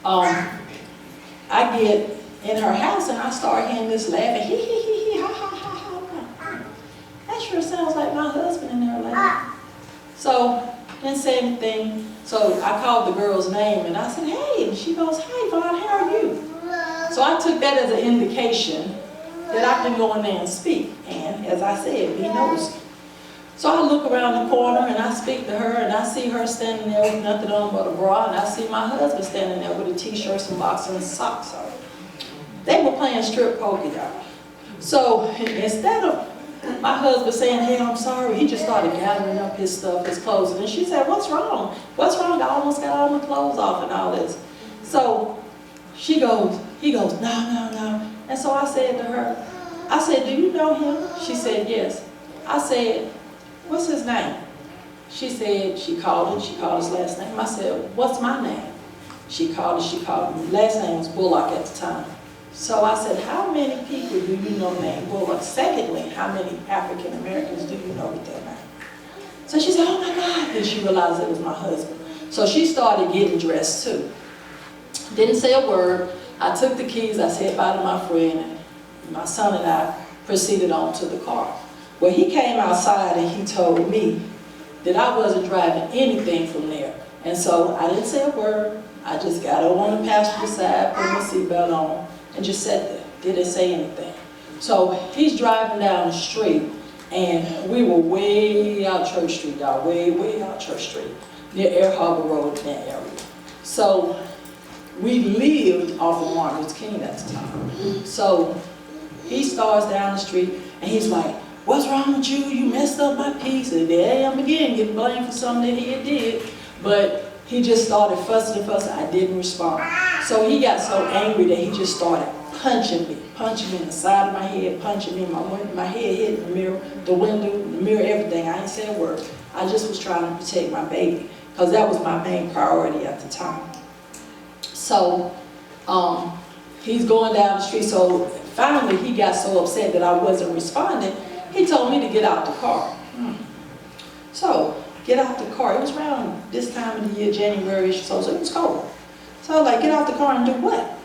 I get in her house and I start hearing this laughing, hee hee hee hee, ha ha ha ha. That sure sounds like my husband in there laughing. So didn't say anything. So I called the girl's name and I said, hey, and she goes, hey Vaughn, how are you? So I took that as an indication that I can go in there and speak. And as I said, be nosy. So I look around the corner and I speak to her, and I see her standing there with nothing on but a bra, and I see my husband standing there with a t-shirt, some boxers, and socks on. They were playing strip poker, y'all. So instead of my husband saying, hey, I'm sorry. He just started gathering up his stuff, his clothes. And she said, what's wrong? What's wrong? I almost got all my clothes off and all this. So he goes, no. And so I said to her, I said, do you know him? She said, yes. I said, what's his name? She said, she called his last name. I said, what's my name? She called me. Last name was Bullock at the time. So I said, how many people do you know named Bullock? Secondly, how many African Americans do you know with that name? So she said, oh my God. Then she realized it was my husband. So she started getting dressed too. Didn't say a word. I took the keys, I said bye to my friend, and my son and I proceeded on to the car. Well, he came outside and he told me that I wasn't driving anything from there. And so I didn't say a word. I just got over on the passenger side, put my seatbelt on, and just sat there. Didn't say anything. So he's driving down the street, and we were way out Church Street, y'all, way out Church Street, near Air Harbor Road in that area. So we lived off of Martin Luther King at the time. So he starts down the street, and he's like, what's wrong with you? You messed up my piece. And there I am again, getting blamed for something that he had did. But he just started fussing and fussing. I didn't respond. So he got so angry that he just started punching me in the side of my head, punching me, my head hit the mirror, the window, the mirror, everything. I ain't said a word. I just was trying to protect my baby, because that was my main priority at the time. So he's going down the street. So finally he got so upset that I wasn't responding, he told me to get out the car. So, get out the car. It was around this time of the year, January-ish, so it was cold. So I was like, get out the car and do what?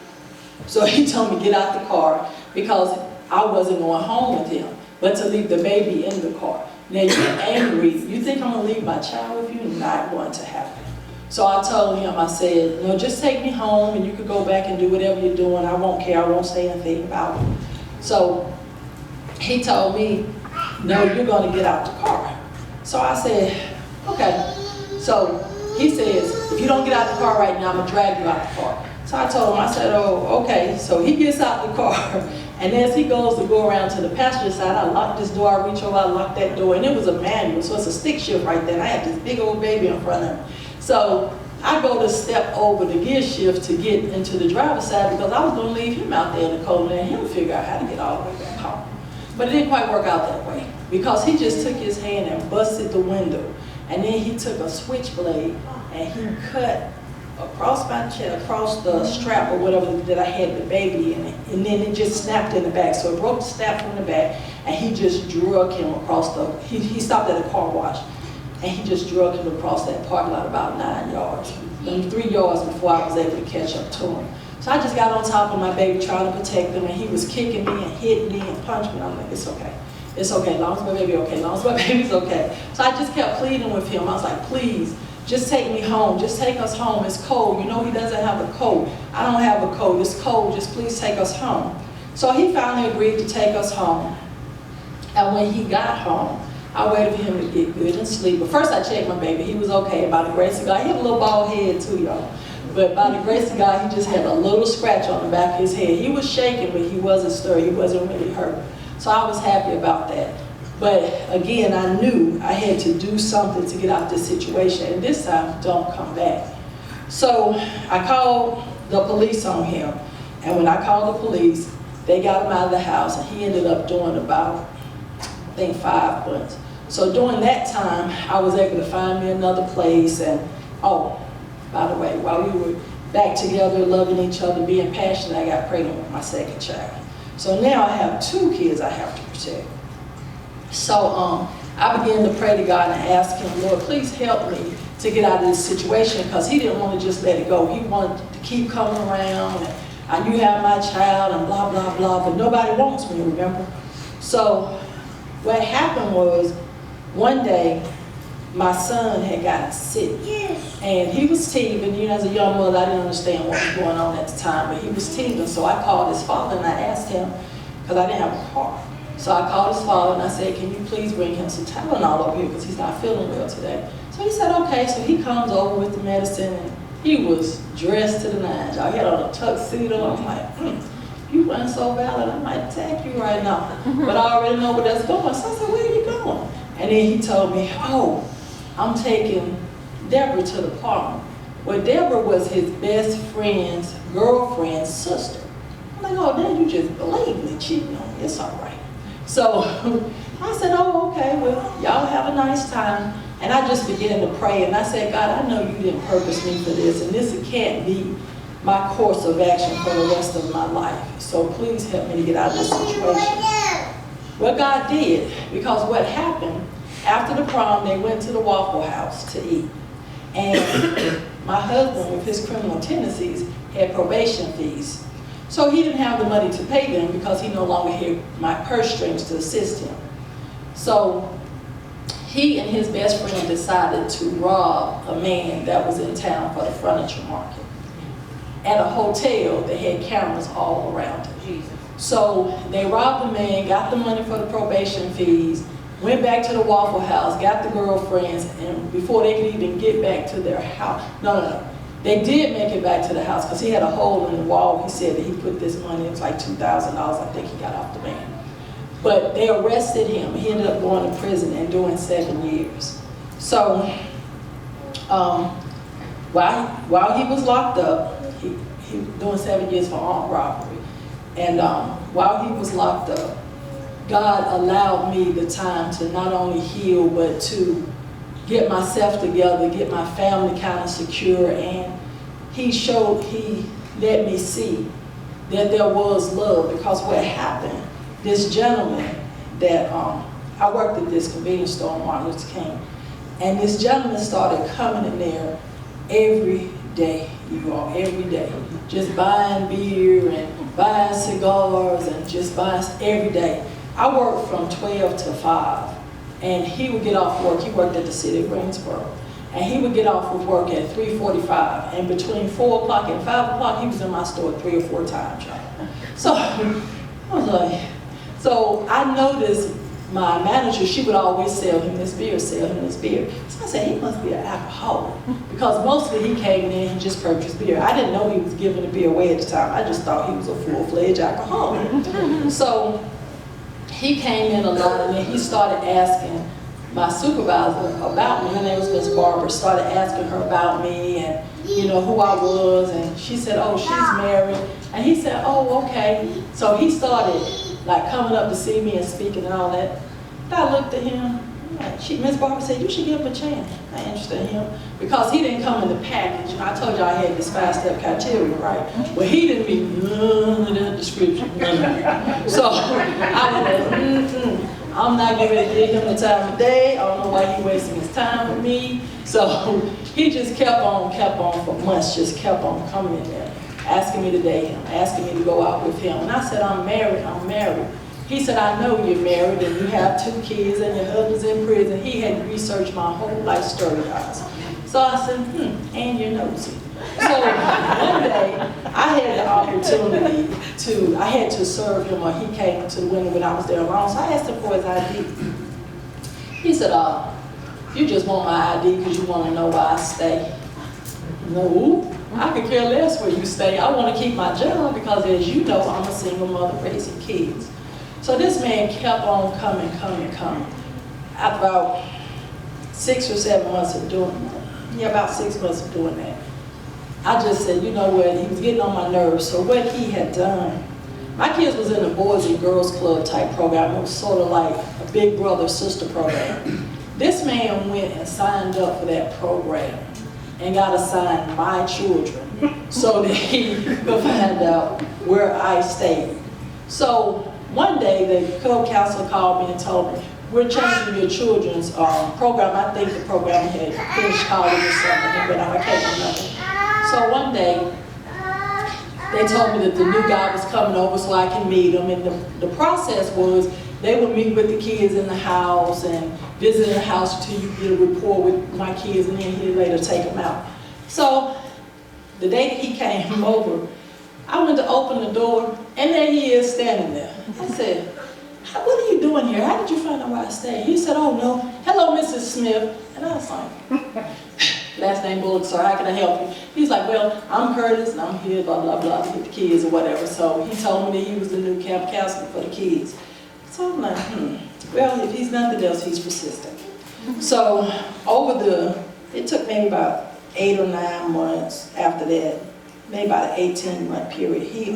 So he told me get out the car because I wasn't going home with him, but to leave the baby in the car. Now you're angry. You think I'm going to leave my child with you? Not going to happen. So I told him, I said, no, just take me home and you could go back and do whatever you're doing. I won't care. I won't say anything about it. So he told me, no, you're going to get out the car. So I said, okay. So he says, if you don't get out the car right now, I'm going to drag you out the car. So I told him, I said, oh, okay. So he gets out the car, and as he goes to go around to the passenger side, I lock this door, I reach over, I lock that door, and it was a manual, so it's a stick shift right there, and I had this big old baby in front of me. So I go to step over the gear shift to get into the driver's side because I was going to leave him out there in the cold and him figure out how to get all the way back home. But it didn't quite work out that way because he just took his hand and busted the window, and then he took a switchblade and he cut across my chest, across the strap or whatever that I had the baby in it, and then it just snapped in the back. So it broke the snap from the back, and he just drug him across the, he stopped at a car wash, and he just drug him across that parking lot about 9 yards, and 3 yards before I was able to catch up to him. So I just got on top of my baby trying to protect him, and he was kicking me and hitting me and punching me. I'm like, it's okay. It's okay, as long as my baby okay, as long as my baby's okay. So I just kept pleading with him. I was like, please, just take me home. Just take us home. It's cold. You know he doesn't have a coat. I don't have a coat. It's cold. Just please take us home. So he finally agreed to take us home. And when he got home, I waited for him to get good and sleep. But first I checked my baby. He was okay. By the grace of God, he had a little bald head too, y'all. But by the grace of God, he just had a little scratch on the back of his head. He was shaking, but he wasn't stirred. He wasn't really hurt. So I was happy about that. But again, I knew I had to do something to get out this situation. And this time, don't come back. So I called the police on him. And when I called the police, they got him out of the house. And he ended up doing about, I think, 5 months. So during that time, I was able to find me another place. And oh, by the way, while we were back together, loving each other, being passionate, I got pregnant with my second child. So now I have 2 kids I have to protect. So I began to pray to God and ask him, Lord, please help me to get out of this situation, because he didn't want to just let it go. He wanted to keep coming around, and you have my child, and blah, blah, blah, but nobody wants me, remember? So what happened was, one day, my son had gotten sick, and he was teething. You know, as a young mother, I didn't understand what was going on at the time, but he was teething, so I called his father and I asked him, because I didn't have a car. So I called his father and I said, can you please bring him some Tylenol over here because he's not feeling well today. So he said, okay. So he comes over with the medicine, and he was dressed to the nines. He had on a tuxedo. I'm like, you weren't so valid, I might attack you right now. But I already know where that's going. So I said, where are you going? And then he told me, oh, I'm taking Deborah to the park. Well, Deborah was his best friend's girlfriend's sister. I'm like, oh, then you just blatantly cheating on me. It's all right. So I said, oh, okay, well, y'all have a nice time. And I just began to pray, and I said, God, I know you didn't purpose me for this, and this can't be my course of action for the rest of my life. So please help me to get out of this situation. Well, God did, because what happened, after the prom, they went to the Waffle House to eat. And my husband, with his criminal tendencies, had probation fees. So he didn't have the money to pay them because he no longer had my purse strings to assist him. So he and his best friend decided to rob a man that was in town for the furniture market. At a hotel that had cameras all around it. So they robbed the man, got the money for the probation fees, went back to the Waffle House, got the girlfriends, and before they could even get back to their house, no. They did make it back to the house because he had a hole in the wall. He said that he put this money, it was like $2,000, I think he got off the man. But they arrested him. He ended up going to prison and doing 7 years. So while he was locked up, he was doing 7 years for armed robbery. And while he was locked up, God allowed me the time to not only heal, but to get myself together, get my family kind of secure. And he let me see that there was love, because what happened, this gentleman that, I worked at this convenience store on Martin Luther King, and this gentleman started coming in there every day, you all, every day, just buying beer and buying cigars and just buying every day. I worked from 12 to 5, and he would get off work. He worked at the city of Greensboro, and he would get off of work at 3:45, and between 4 o'clock and 5 o'clock, he was in my store 3 or 4 times, y'all. So I was like, so I noticed my manager, she would always sell him this beer, sell him this beer. So I said, he must be an alcoholic, because mostly he came in and just purchased beer. I didn't know he was giving the beer away at the time. I just thought he was a full-fledged alcoholic. So he came in a lot, and then he started asking my supervisor about me. Her name was Miss Barber. Started asking her about me and, you know, who I was. And she said, oh, she's married. And he said, oh, okay. So he started like coming up to see me and speaking and all that. But I looked at him. Miss Barber said, you should give him a chance. I interested in him because he didn't come in the package. I told you I had this 5-step criteria, right? Well, he didn't meet none of that description. So I was like, I'm not going to give him the time of day. I don't know why he's wasting his time with me. So he just kept on for months, just kept on coming in there, asking me to date him, asking me to go out with him. And I said, I'm married. He said, I know you're married and you have 2 kids and your husband's in prison. He had researched my whole life story, guys. So I said, and you're nosy. So one day, I had the opportunity I had to serve him, or he came to the window when I was there alone. So I asked him for his ID. He said, you just want my ID because you want to know where I stay. No, I could care less where you stay. I want to keep my job because, as you know, I'm a single mother raising kids. So this man kept on coming. After about 6 or 7 months of doing that, about 6 months of doing that, I just said, you know what, he was getting on my nerves. So what he had done, my kids was in a Boys and Girls Club type program. It was sort of like a big brother sister program. This man went and signed up for that program and got assigned my children so that he could find out where I stayed. So one day the Cub counselor called me and told me, we're changing your children's program. I think the program had finished college or something, but I can't remember. So one day, they told me that the new guy was coming over so I can meet him. And the process was they would meet with the kids in the house and visit the house until you get a rapport with my kids, and then he'd later take them out. So the day that he came over, I went to open the door, and there he is standing there. I said, what are you doing here? How did you find out where I stay? He said, oh no, hello, Mrs. Smith. And I was like, last name Bullock, sir, how can I help you? He's like, well, I'm Curtis, and I'm here, blah, blah, blah, to get the kids or whatever. So he told me that he was the new camp counselor for the kids. So I'm like, well, if he's nothing else, he's persistent. So it took maybe about 8 or 9 months after that, maybe about an 18-month period, he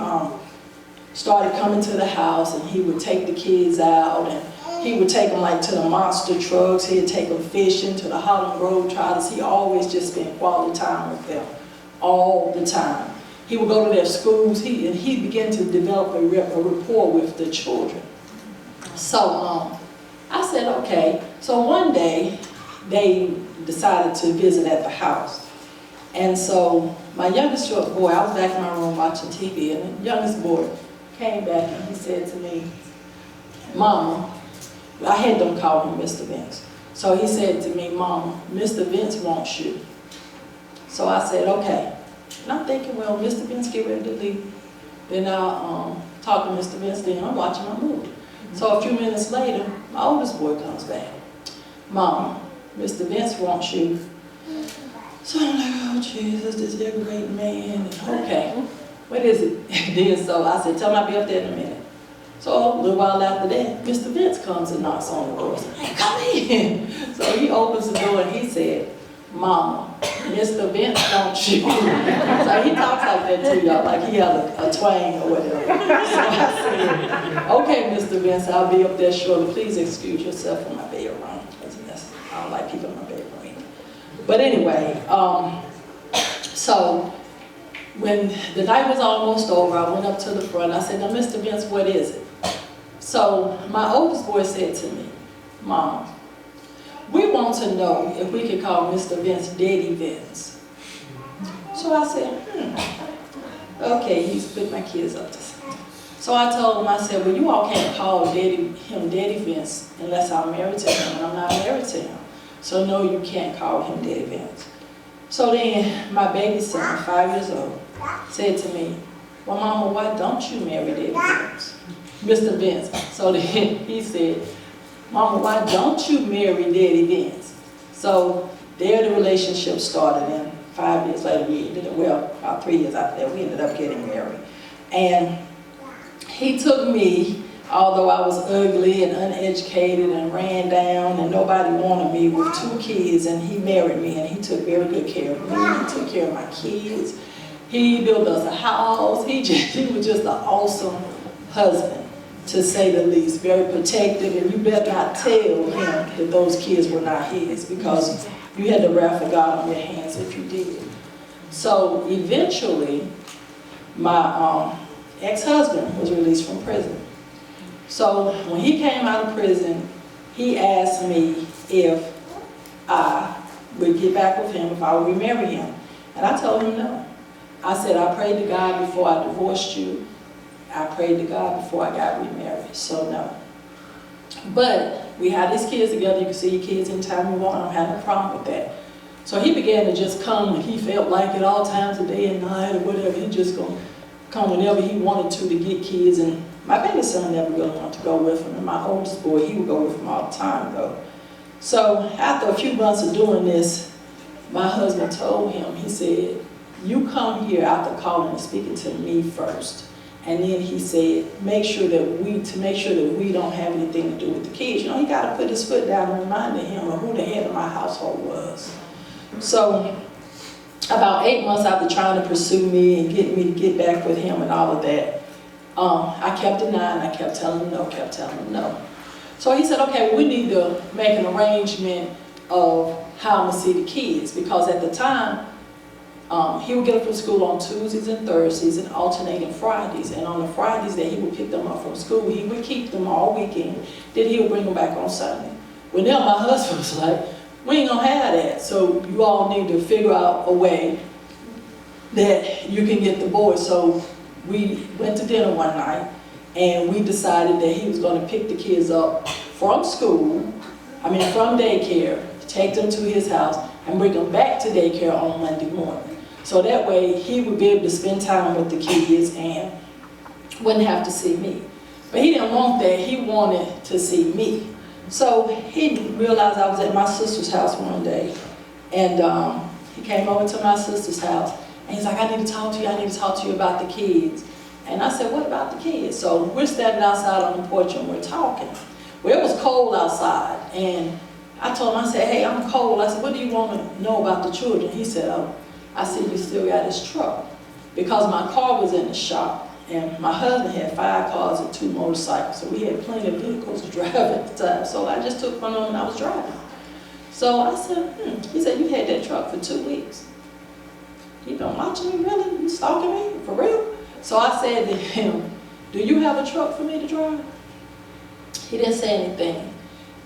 started coming to the house, and he would take the kids out, and he would take them like to the monster trucks, he'd take them fishing, to the Holland Grove Trotters. He always just spent quality time with them, all the time. He would go to their schools, and he began to develop a rapport with the children. So I said, okay. So one day, they decided to visit at the house. And so my youngest short boy, I was back in my room watching TV, and the youngest boy came back and he said to me, Mama, I had them call him Mr. Vince. So he said to me, Mama, Mr. Vince wants you. So I said, okay. And I'm thinking, well, Mr. Vince get ready to leave. Then I'll talk to Mr. Vince, then I'm watching my movie. So a few minutes later, my oldest boy comes back. Mama, Mr. Vince wants you. So I'm like, oh Jesus, this is a great man. Okay, what is it? Then so I said, tell him I'll be up there in a minute. So a little while after that, Mr. Vince comes and knocks on the door. I said, hey, come in. So he opens the door and he said, Mama, Mr. Vince wants you. So he talks like that too, y'all, like he has a twang or whatever. So I said, okay, Mr. Vince, I'll be up there shortly. Please excuse yourself from my bedroom. I don't like people in my bedroom either. But anyway, so when the night was almost over, I went up to the front. I said, now, Mr. Vince, what is it? So my oldest boy said to me, Mom, we want to know if we could call Mr. Vince Daddy Vince. So I said, okay, he's put my kids up to something. So I told him, I said, well, you all can't call him Daddy Vince unless I'm married to him, and I'm not married to him. So no, you can't call him Daddy Vince. So then my baby son, 5 years old, said to me, well, Mama, why don't you marry Daddy Vince? Mr. Vince. So then he said, Mama, why don't you marry Daddy Vince? So there the relationship started, and 5 years later we ended up, well, about 3 years after that, we ended up getting married. And he took me, although I was ugly and uneducated and ran down and nobody wanted me, with 2 kids, and he married me, and he took very good care of me. He took care of my kids. He built us a house. He was just an awesome husband, to say the least. Very protective, and you better not tell him that those kids were not his, because you had the wrath of God on your hands if you did. So eventually, my ex-husband was released from prison. So when he came out of prison, he asked me if I would get back with him, if I would remarry him. And I told him no. I said, I prayed to God before I divorced you. I prayed to God before I got remarried, so no. But we had these kids together. You can see your kids anytime you want. I don't have no problem with that. So he began to just come when he felt like it, all times of day and night or whatever. He just gonna come whenever he wanted to get kids. And my baby son never really wanted to go with him. And my oldest boy, he would go with him all the time though. So after a few months of doing this, my husband told him, he said, you come here after calling and speaking to me first. And then he said, make sure that we don't have anything to do with the kids. You know, he got to put his foot down and reminded him of who the head of my household was. So about 8 months after trying to pursue me and get me to get back with him and all of that, I kept denying. I kept telling him no, kept telling him no. So he said, okay, well, we need to make an arrangement of how I'm going to see the kids, because at the time, he would get up from school on Tuesdays and Thursdays and alternating Fridays. And on the Fridays that he would pick them up from school, he would keep them all weekend. Then he would bring them back on Sunday. Well, now my husband was like, we ain't gonna have that. So you all need to figure out a way that you can get the boys. So we went to dinner one night and we decided that he was gonna pick the kids up from school, from daycare, take them to his house and bring them back to daycare on Monday morning. So that way he would be able to spend time with the kids and wouldn't have to see me. But he didn't want that, he wanted to see me. So he realized I was at my sister's house one day, and he came over to my sister's house, and he's like, I need to talk to you, I need to talk to you about the kids. And I said, what about the kids? So we're standing outside on the porch and we're talking. Well, it was cold outside, and I told him, I said, hey, I'm cold. I said, what do you want to know about the children? He said, oh, I said, you still got his truck. Because my car was in the shop, and my husband had 5 cars and 2 motorcycles, so we had plenty of vehicles to drive at the time. So I just took one of them and I was driving. So I said, He said, you had that truck for 2 weeks. You been watching me, really? You stalking me, for real? So I said to him, do you have a truck for me to drive? He didn't say anything.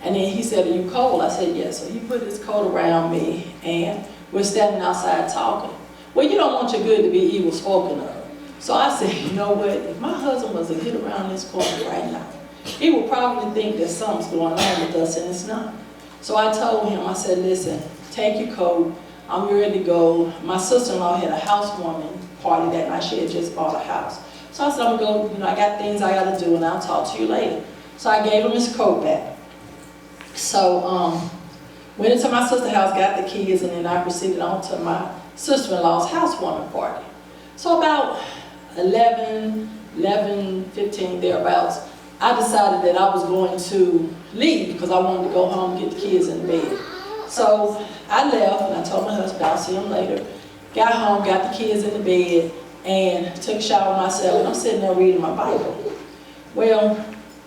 And then he said, are you cold? I said, yes. So he put his coat around me, and we're standing outside talking. Well, you don't want your good to be evil spoken of. So I said, you know what? If my husband was to get around this corner right now, he would probably think that something's going on with us, and it's not. So I told him, I said, listen, take your coat. I'm ready to go. My sister-in-law had a housewarming party that night. She had just bought a house. So I said, I'm going to go, I got things I got to do, and I'll talk to you later. So I gave him his coat back. So went into my sister's house, got the kids, and then I proceeded on to my sister-in-law's housewarming party. So about 11:15 thereabouts, I decided that I was going to leave because I wanted to go home and get the kids in bed. So I left, and I told my husband I'll see him later. Got home, got the kids in the bed, and took a shower myself, and I'm sitting there reading my Bible. Well,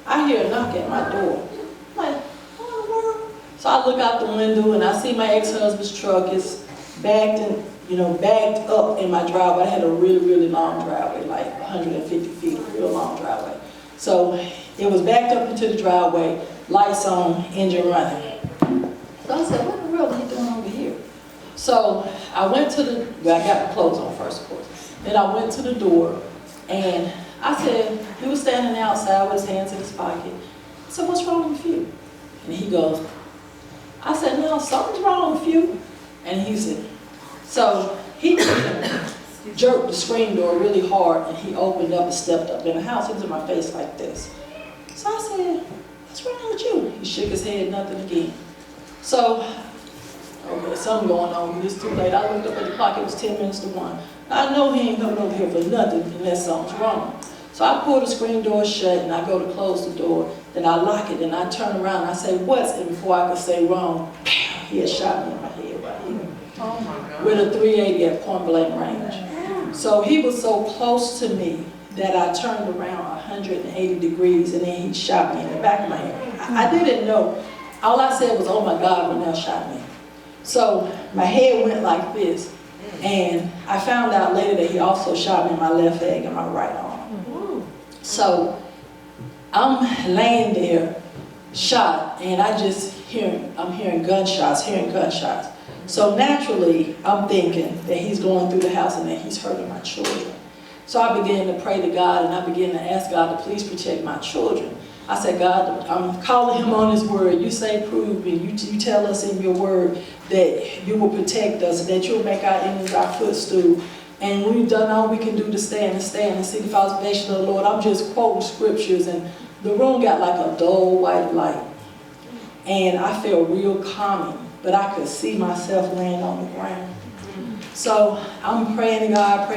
I hear a knock at my door. I'm like, what in the world? So I look out the window, and I see my ex-husband's truck is backed up in my driveway. I had a really, really long driveway, like 150 feet, a real long driveway. So it was backed up into the driveway, lights on, engine running. So I said, what in the world are you doing over here? So I went to I got my clothes on first, of course. Then I went to the door, and I said, he was standing outside with his hands in his pocket. I said, what's wrong with you? And he goes, I said, no, something's wrong with you. And he said, so he jerked the screen door really hard, and he opened up and stepped up in the house. He was in my face like this. So I said, what's wrong with you? He shook his head, nothing again. So, okay, something going on. It's too late. I looked up at the clock. It was 10 minutes to 1. I know he ain't coming over here for nothing unless something's wrong. So I pull the screen door shut, and I go to close the door. Then I lock it, and I turn around, and I say, what's? And before I could say wrong, he had shot me in my head right here. Oh my God. With a .380 at point blank range. So he was so close to me that I turned around 180 degrees, and then he shot me in the back of my head. I didn't know. All I said was, oh my God, Ronell shot me. So my head went like this, and I found out later that he also shot me in my left leg and my right arm. So I'm laying there, shot, and I'm hearing gunshots. So naturally, I'm thinking that he's going through the house and that he's hurting my children. So I began to pray to God, and I began to ask God to please protect my children. I said, God, I'm calling him on his word. You say prove me. You tell us in your word that you will protect us, and that you'll make our enemies our footstool. And we've done all we can do to stand and see the salvation of the Lord. I'm just quoting scriptures, and the room got like a dull white light. And I felt real calming, but I could see myself laying on the ground. So I'm praying to God,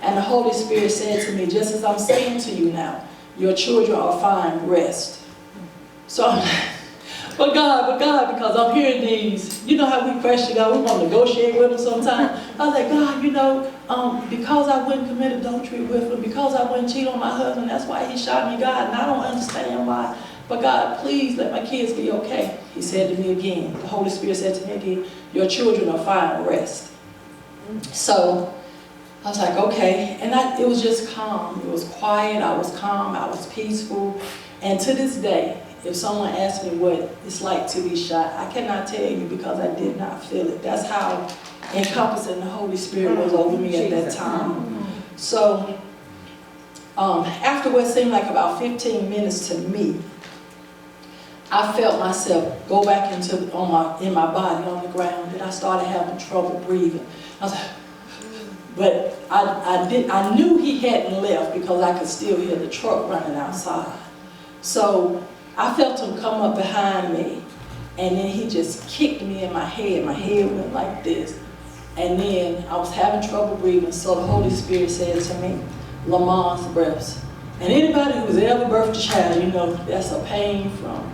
and the Holy Spirit said to me, just as I'm saying to you now, your children are fine, rest. So I'm like, but God, because I'm hearing these, you know how we question God, we want to negotiate with him sometimes. I was like, God, because I wouldn't commit adultery with him, because I wouldn't cheat on my husband, that's why he shot me, God, and I don't understand why. But God, please let my kids be okay. He said to me again, the Holy Spirit said to me again, your children are fine, rest. So I was like, okay. And it was just calm. It was quiet. I was calm. I was peaceful. And to this day, if someone asks me what it's like to be shot, I cannot tell you because I did not feel it. That's how encompassing the Holy Spirit was over me at that time. So after what seemed like about 15 minutes to me, I felt myself go back in my body on the ground, and I started having trouble breathing. I was like, but I knew he hadn't left because I could still hear the truck running outside. So I felt him come up behind me, and then he just kicked me in my head. My head went like this, And then I was having trouble breathing, so the Holy Spirit said to me, Lamont's breaths. And anybody who's ever birthed a child, you know, that's a pain from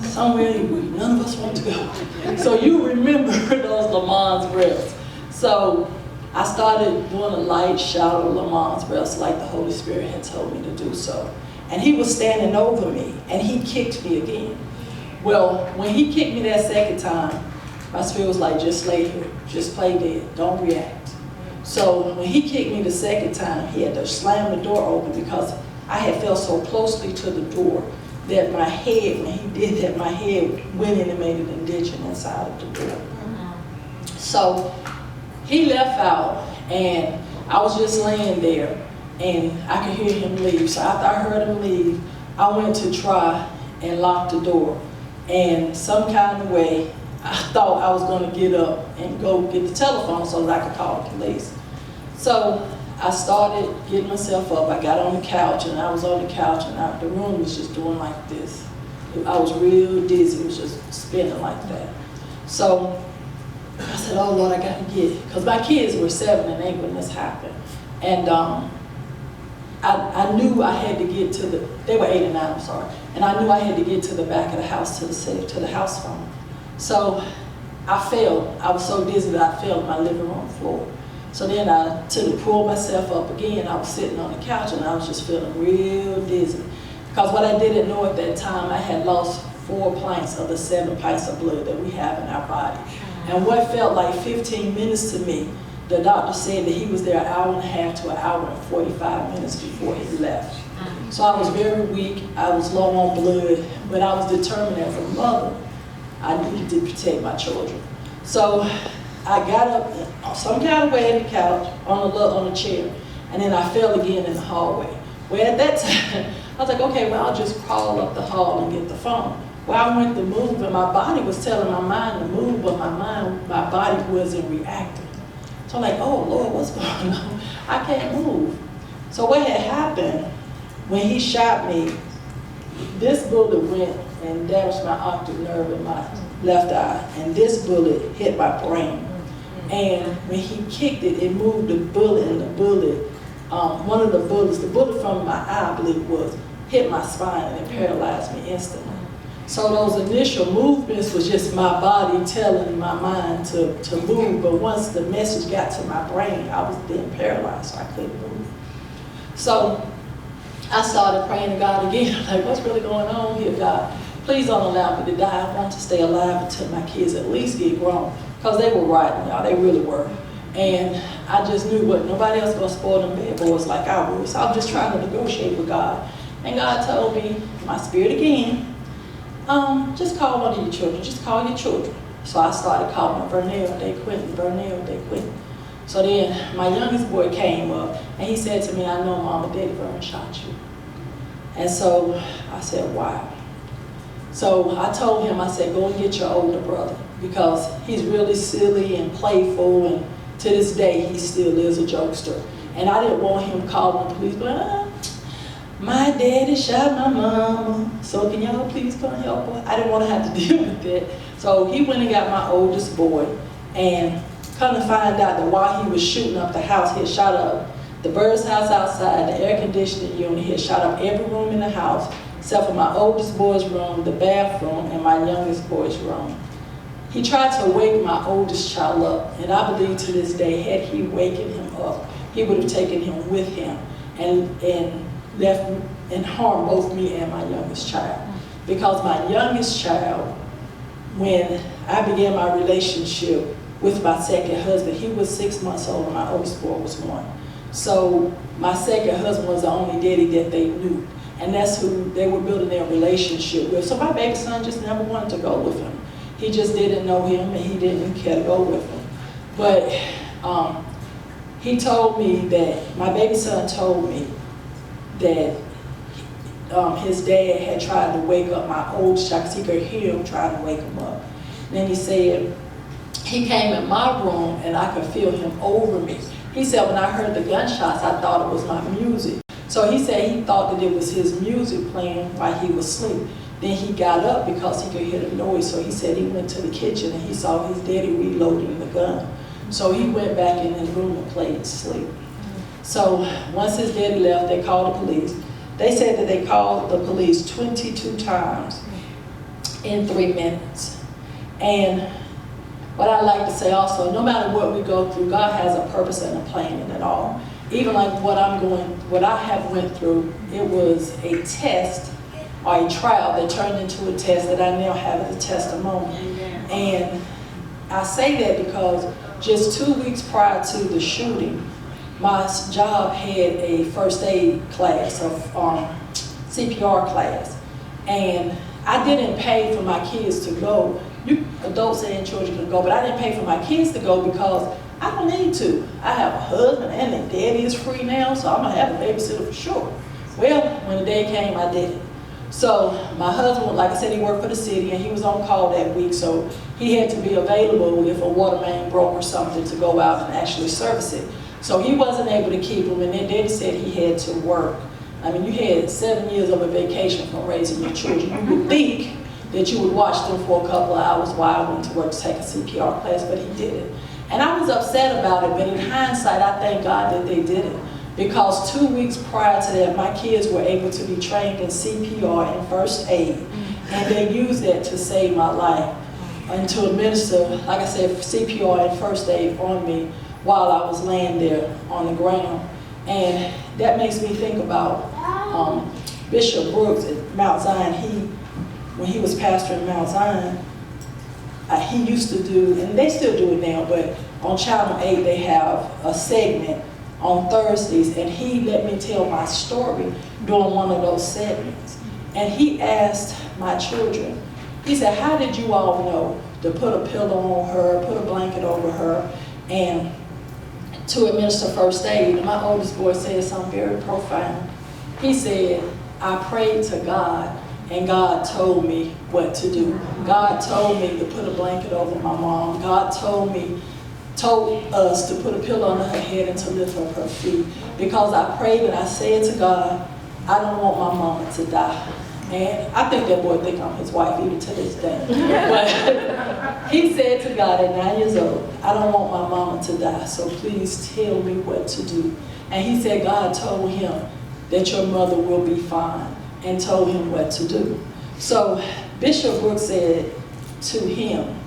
somewhere none of us want to go. So you remember those Lamont's breaths. So I started doing a light shout of Lamont's breaths like the Holy Spirit had told me to do so. And he was standing over me, and he kicked me again. Well, when he kicked me that second time, my spirit was like, just lay here, just play dead, don't react. So when he kicked me the second time, he had to slam the door open because I had felt so closely to the door that my head, when he did that, my head went in and made an indentation inside of the door. So he left out, and I was just laying there, and I could hear him leave. So after I heard him leave, I went to try and lock the door. And some kind of way, I thought I was going to get up and go get the telephone so that I could call the police. So I started getting myself up. I got on the couch, and I was on the couch, and the room was just doing like this. I was real dizzy. It was just spinning like that. So I said, oh Lord, I got to get, because my kids were 7 and 8 when this happened. And I knew I had to get to they were 8 and 9, I'm sorry. And I knew I had to get to the back of the house to the house phone. So I fell. I was so dizzy that I fell on my living room floor. So then to pull myself up again, I was sitting on the couch, and I was just feeling real dizzy. Because what I didn't know at that time, I had lost 4 pints of the 7 pints of blood that we have in our body. And what felt like 15 minutes to me, the doctor said that he was there an hour and a half to an hour and 45 minutes before he left. So I was very weak, I was low on blood, but I was determined as a mother, I needed to protect my children. So I got up some kind of way in the couch, on a chair, and then I fell again in the hallway. Well, at that time, I was like, okay, well, I'll just crawl up the hall and get the phone. Well, I went to move, and my body was telling my mind to move, but my body wasn't reacting. So I'm like, oh Lord, what's going on? I can't move. So what had happened, when he shot me, this bullet went and damaged my optic nerve in my left eye, and this bullet hit my brain. And when he kicked it, it moved the bullet, and the bullet, one of the bullets, the bullet from my eye, I believe, hit my spine, and it paralyzed me instantly. So those initial movements was just my body telling my mind to move, but once the message got to my brain, I was then paralyzed, so I couldn't move. So I started praying to God again. I'm like, what's really going on here, God? Please don't allow me to die. I want to stay alive until my kids at least get grown. Because they were riding, y'all, they really were. And I just knew what nobody else gonna spoil them bad boys like I would. So I was just trying to negotiate with God. And God told me, my spirit again, just call one of your children, just call your children. So I started calling Vernell, they Quentin, Vernell, they Quentin. So then my youngest boy came up, and he said to me, I know Mama, Daddy Vern shot you. And so I said, wow. So I told him, I said, go and get your older brother, because he's really silly and playful, and to this day, he still is a jokester. And I didn't want him calling the police, but my daddy shot my mama, so can y'all please come help her? I didn't want to have to deal with that. So he went and got my oldest boy, and come to find out that while he was shooting up the house, he had shot up the bird's house outside, the air conditioning unit, he had shot up every room in the house, except for my oldest boy's room, the bathroom, and my youngest boy's room. He tried to wake my oldest child up, and I believe to this day, had he wakened him up, he would have taken him with him and left and harmed both me and my youngest child. Because my youngest child, when I began my relationship with my second husband, he was 6 months old and my oldest boy was 1. So my second husband was the only daddy that they knew. And that's who they were building their relationship with. So my baby son just never wanted to go with him. He just didn't know him, and he didn't care to go with him. But he told me that, my baby son told me that his dad had tried to wake up my oldest child, because he could hear him trying to wake him up. And then he said, he came in my room and I could feel him over me. He said, when I heard the gunshots, I thought it was my music. So he said he thought that it was his music playing while he was asleep. Then he got up because he could hear the noise. So he said he went to the kitchen and he saw his daddy reloading the gun. So he went back in his room and played to sleep. So once his daddy left, they called the police. They said that they called the police 22 times in 3 minutes. And what I like to say also, no matter what we go through, God has a purpose and a plan in it all. Even like what I have went through, it was a test or a trial that turned into a test that I now have as a testimony. And I say that because just 2 weeks prior to the shooting, my job had a first aid class, of CPR class. And I didn't pay for my kids to go. Adults and children can go, but I didn't pay for my kids to go because I don't need to. I have a husband and their daddy is free now, so I'm gonna have a babysitter for sure. Well, when the day came, I did it. So my husband, like I said, he worked for the city and he was on call that week, so he had to be available if a water main broke or something to go out and actually service it. So he wasn't able to keep him, and then daddy said he had to work. I mean, you had 7 years of a vacation from raising your children. You would think that you would watch them for a couple of hours while I went to work to take a CPR class, but he didn't. And I was upset about it, but in hindsight, I thank God that they did it. Because 2 weeks prior to that, my kids were able to be trained in CPR and first aid. And they used that to save my life and to administer, like I said, CPR and first aid on me while I was laying there on the ground. And that makes me think about Bishop Brooks at Mount Zion. When he was pastor in Mount Zion, he used to do, and they still do it now, but on Channel 8 they have a segment on Thursdays, and he let me tell my story during one of those segments. And he asked my children, he said, how did you all know to put a pillow on her, put a blanket over her, and to administer first aid? And my oldest boy said something very profound. He said, I prayed to God, and God told me what to do. God told me to put a blanket over my mom. God told us to put a pillow on her head and to lift up her feet. Because I prayed and I said to God, I don't want my mama to die. And I think that boy think I'm his wife even to this day. But he said to God at 9 years old, I don't want my mama to die, so please tell me what to do. And he said God told him that your mother will be fine, and told him what to do. So Bishop Brooks said to him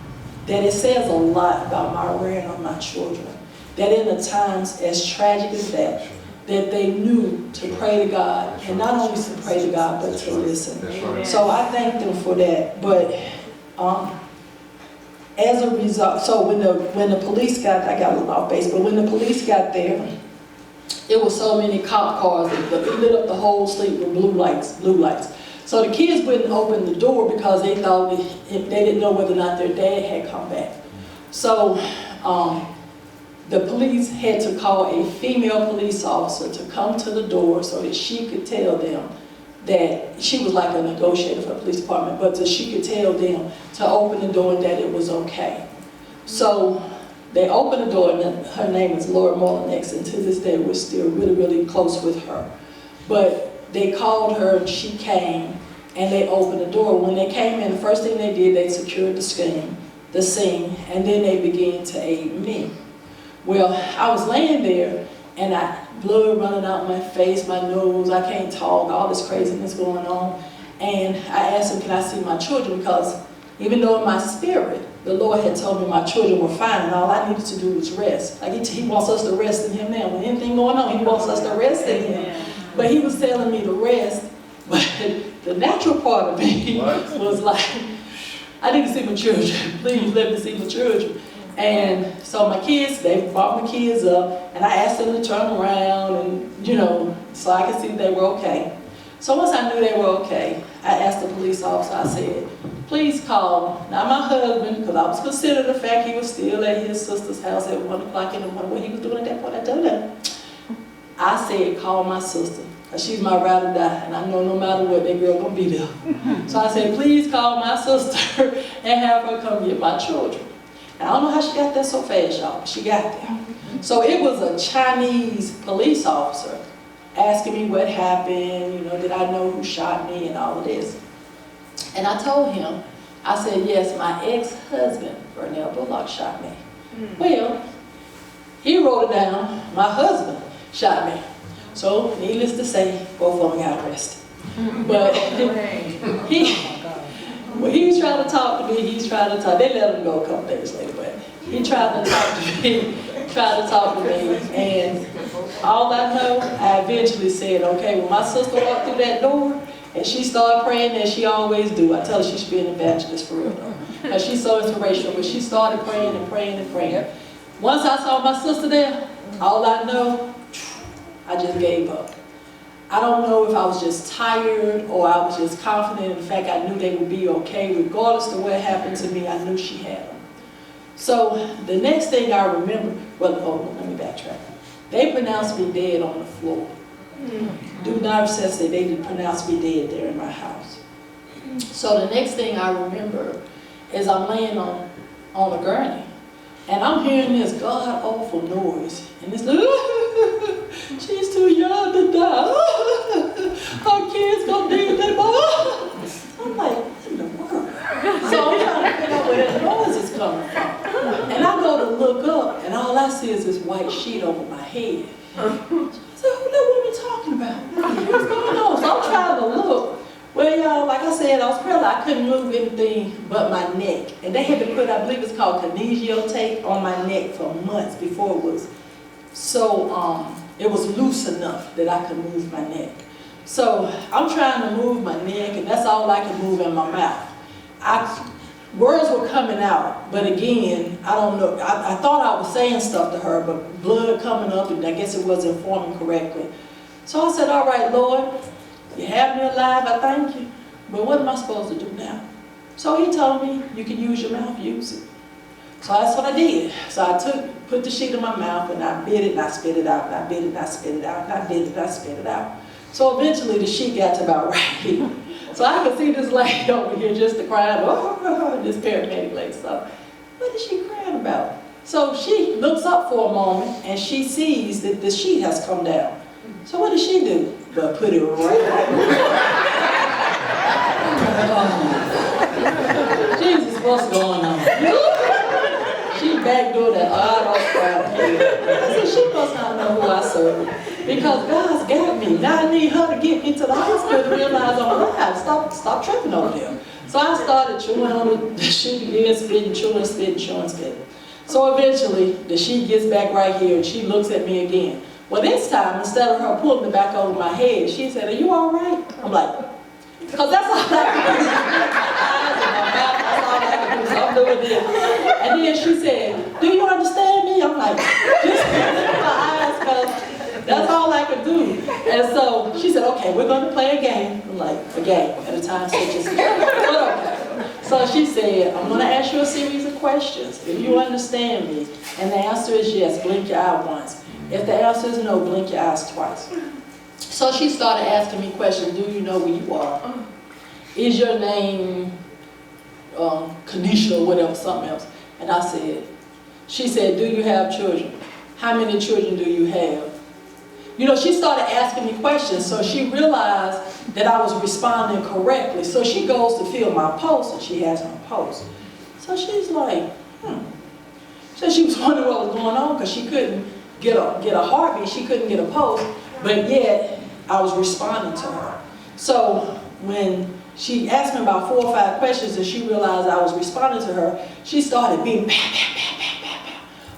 that it says a lot about my rearing of my children, that in the times as tragic as that they knew to pray to God, and not only to pray to God, but to listen. So I thank them for that. But as a result, so when the police got, I got a little off base, but when the police got there, it was so many cop cars that lit up the whole street with blue lights. So the kids wouldn't open the door because they thought they didn't know whether or not their dad had come back. So the police had to call a female police officer to come to the door so that she could tell them that she was like a negotiator for the police department, but that she could tell them to open the door and that it was okay. So they opened the door, and her name is Laura Molinex, and to this day we're still really, really close with her. But they called her and she came and they opened the door. When they came in, the first thing they did, they secured the scene, and then they began to aid me. Well, I was laying there and blood running out my face, my nose, I can't talk, all this craziness going on. And I asked him, can I see my children? Because even though in my spirit, the Lord had told me my children were fine and all I needed to do was rest. Like he wants us to rest in him now. When anything going on, he wants us to rest in him. But he was telling me to rest, but the natural part of me was like, I need to see my children. Please let me see my children. And so my kids, they brought my kids up, and I asked them to turn around and, so I could see that they were okay. So once I knew they were okay, I asked the police officer, I said, please call, not my husband, because I was considering the fact he was still at his sister's house at 1 o'clock in the morning. What he was doing at that point, I told him. I said, call my sister, because she's my ride or die, and I know no matter what, that girl gonna be there. So I said, please call my sister and have her come get my children. And I don't know how she got there so fast, y'all, but she got there. So it was a Chinese police officer asking me what happened, did I know who shot me and all of this. And I told him, I said, yes, my ex-husband, Vernell Bullock, shot me. Well, He wrote it down. My husband shot me. So, needless to say, both of them got arrested. But when he was trying to talk to me, they let him go a couple days later, but he tried to talk to me, and all I know, I eventually said, okay, when my sister walked through that door, and she started praying as she always do, I tell her she should be an evangelist for real though, because she's so inspirational, but she started praying and praying and praying. Once I saw my sister there, all I know, I just gave up. I don't know if I was just tired or I was just confident in the fact I knew they would be okay. Regardless of what happened to me, I knew she had them. So the next thing I remember, let me backtrack. They pronounced me dead on the floor. Due to necessity, they did pronounce me dead there in my house. So the next thing I remember is I'm laying on a gurney. And I'm hearing this god-awful noise. And it's like, she's too young to die. Our kids gonna need their mom. I'm like, what in the world? So I'm trying to figure out where that noise is coming from. And I go to look up, and all I see is this white sheet over my head. I said, who that woman talking about? What's going on? So I'm trying to look. Well, y'all, like I said, I was probably, I couldn't move anything but my neck. And they had to put, I believe it's called kinesio tape on my neck for months before it was so, it was loose enough that I could move my neck. So I'm trying to move my neck, and that's all I could move in my mouth. Words were coming out, but again, I don't know. I thought I was saying stuff to her, but blood coming up, and I guess it wasn't forming correctly. So I said, all right, Lord, you have me alive, I thank you. But what am I supposed to do now? So he told me, you can use your mouth, use it. So that's what I did. So I put the sheet in my mouth, and I bit it, and I spit it out, and I bit it, and I spit it out, and I bit it, and I spit it out. So eventually the sheet got to about right here. So I could see this lady over here just crying, oh, this paramedic lady. So what is she crying about? So she looks up for a moment, and she sees that the sheet has come down. So what does she do? But put it right Jesus, what's going on? She backdoored that odd crowd. I said, she must not know who I serve. Because God's got me. Now I need her to get me to the hospital to realize I'm alive. Stop tripping over there. So I started chewing on the sheet again, spitting, chewing. So eventually, the sheet gets back right here, and she looks at me again. Well, this time, instead of her pulling it back over my head, she said, are you all right? I'm like, because that's all I can do. My eyes and my mouth, that's all I can do. So I'm doing this. And then she said, do you understand me? I'm like, just my eyes, because that's all I could do. And so she said, okay, we're going to play a game. I'm like, a game at a time such as this. But okay. So she said, I'm going to ask you a series of questions. If you understand me, and the answer is yes, blink your eye once. If the answer is no, blink your eyes twice. So she started asking me questions. Do you know where you are? Is your name Kanisha or whatever, something else? And I said, she said, do you have children? How many children do you have? You know, she started asking me questions, so she realized that I was responding correctly. So she goes to fill my pulse, and she has my pulse. So she's like, So she was wondering what was going on, because she couldn't get a heartbeat, she couldn't get a pulse, but yet I was responding to her. So when she asked me about 4 or 5 questions and she realized I was responding to her, she started being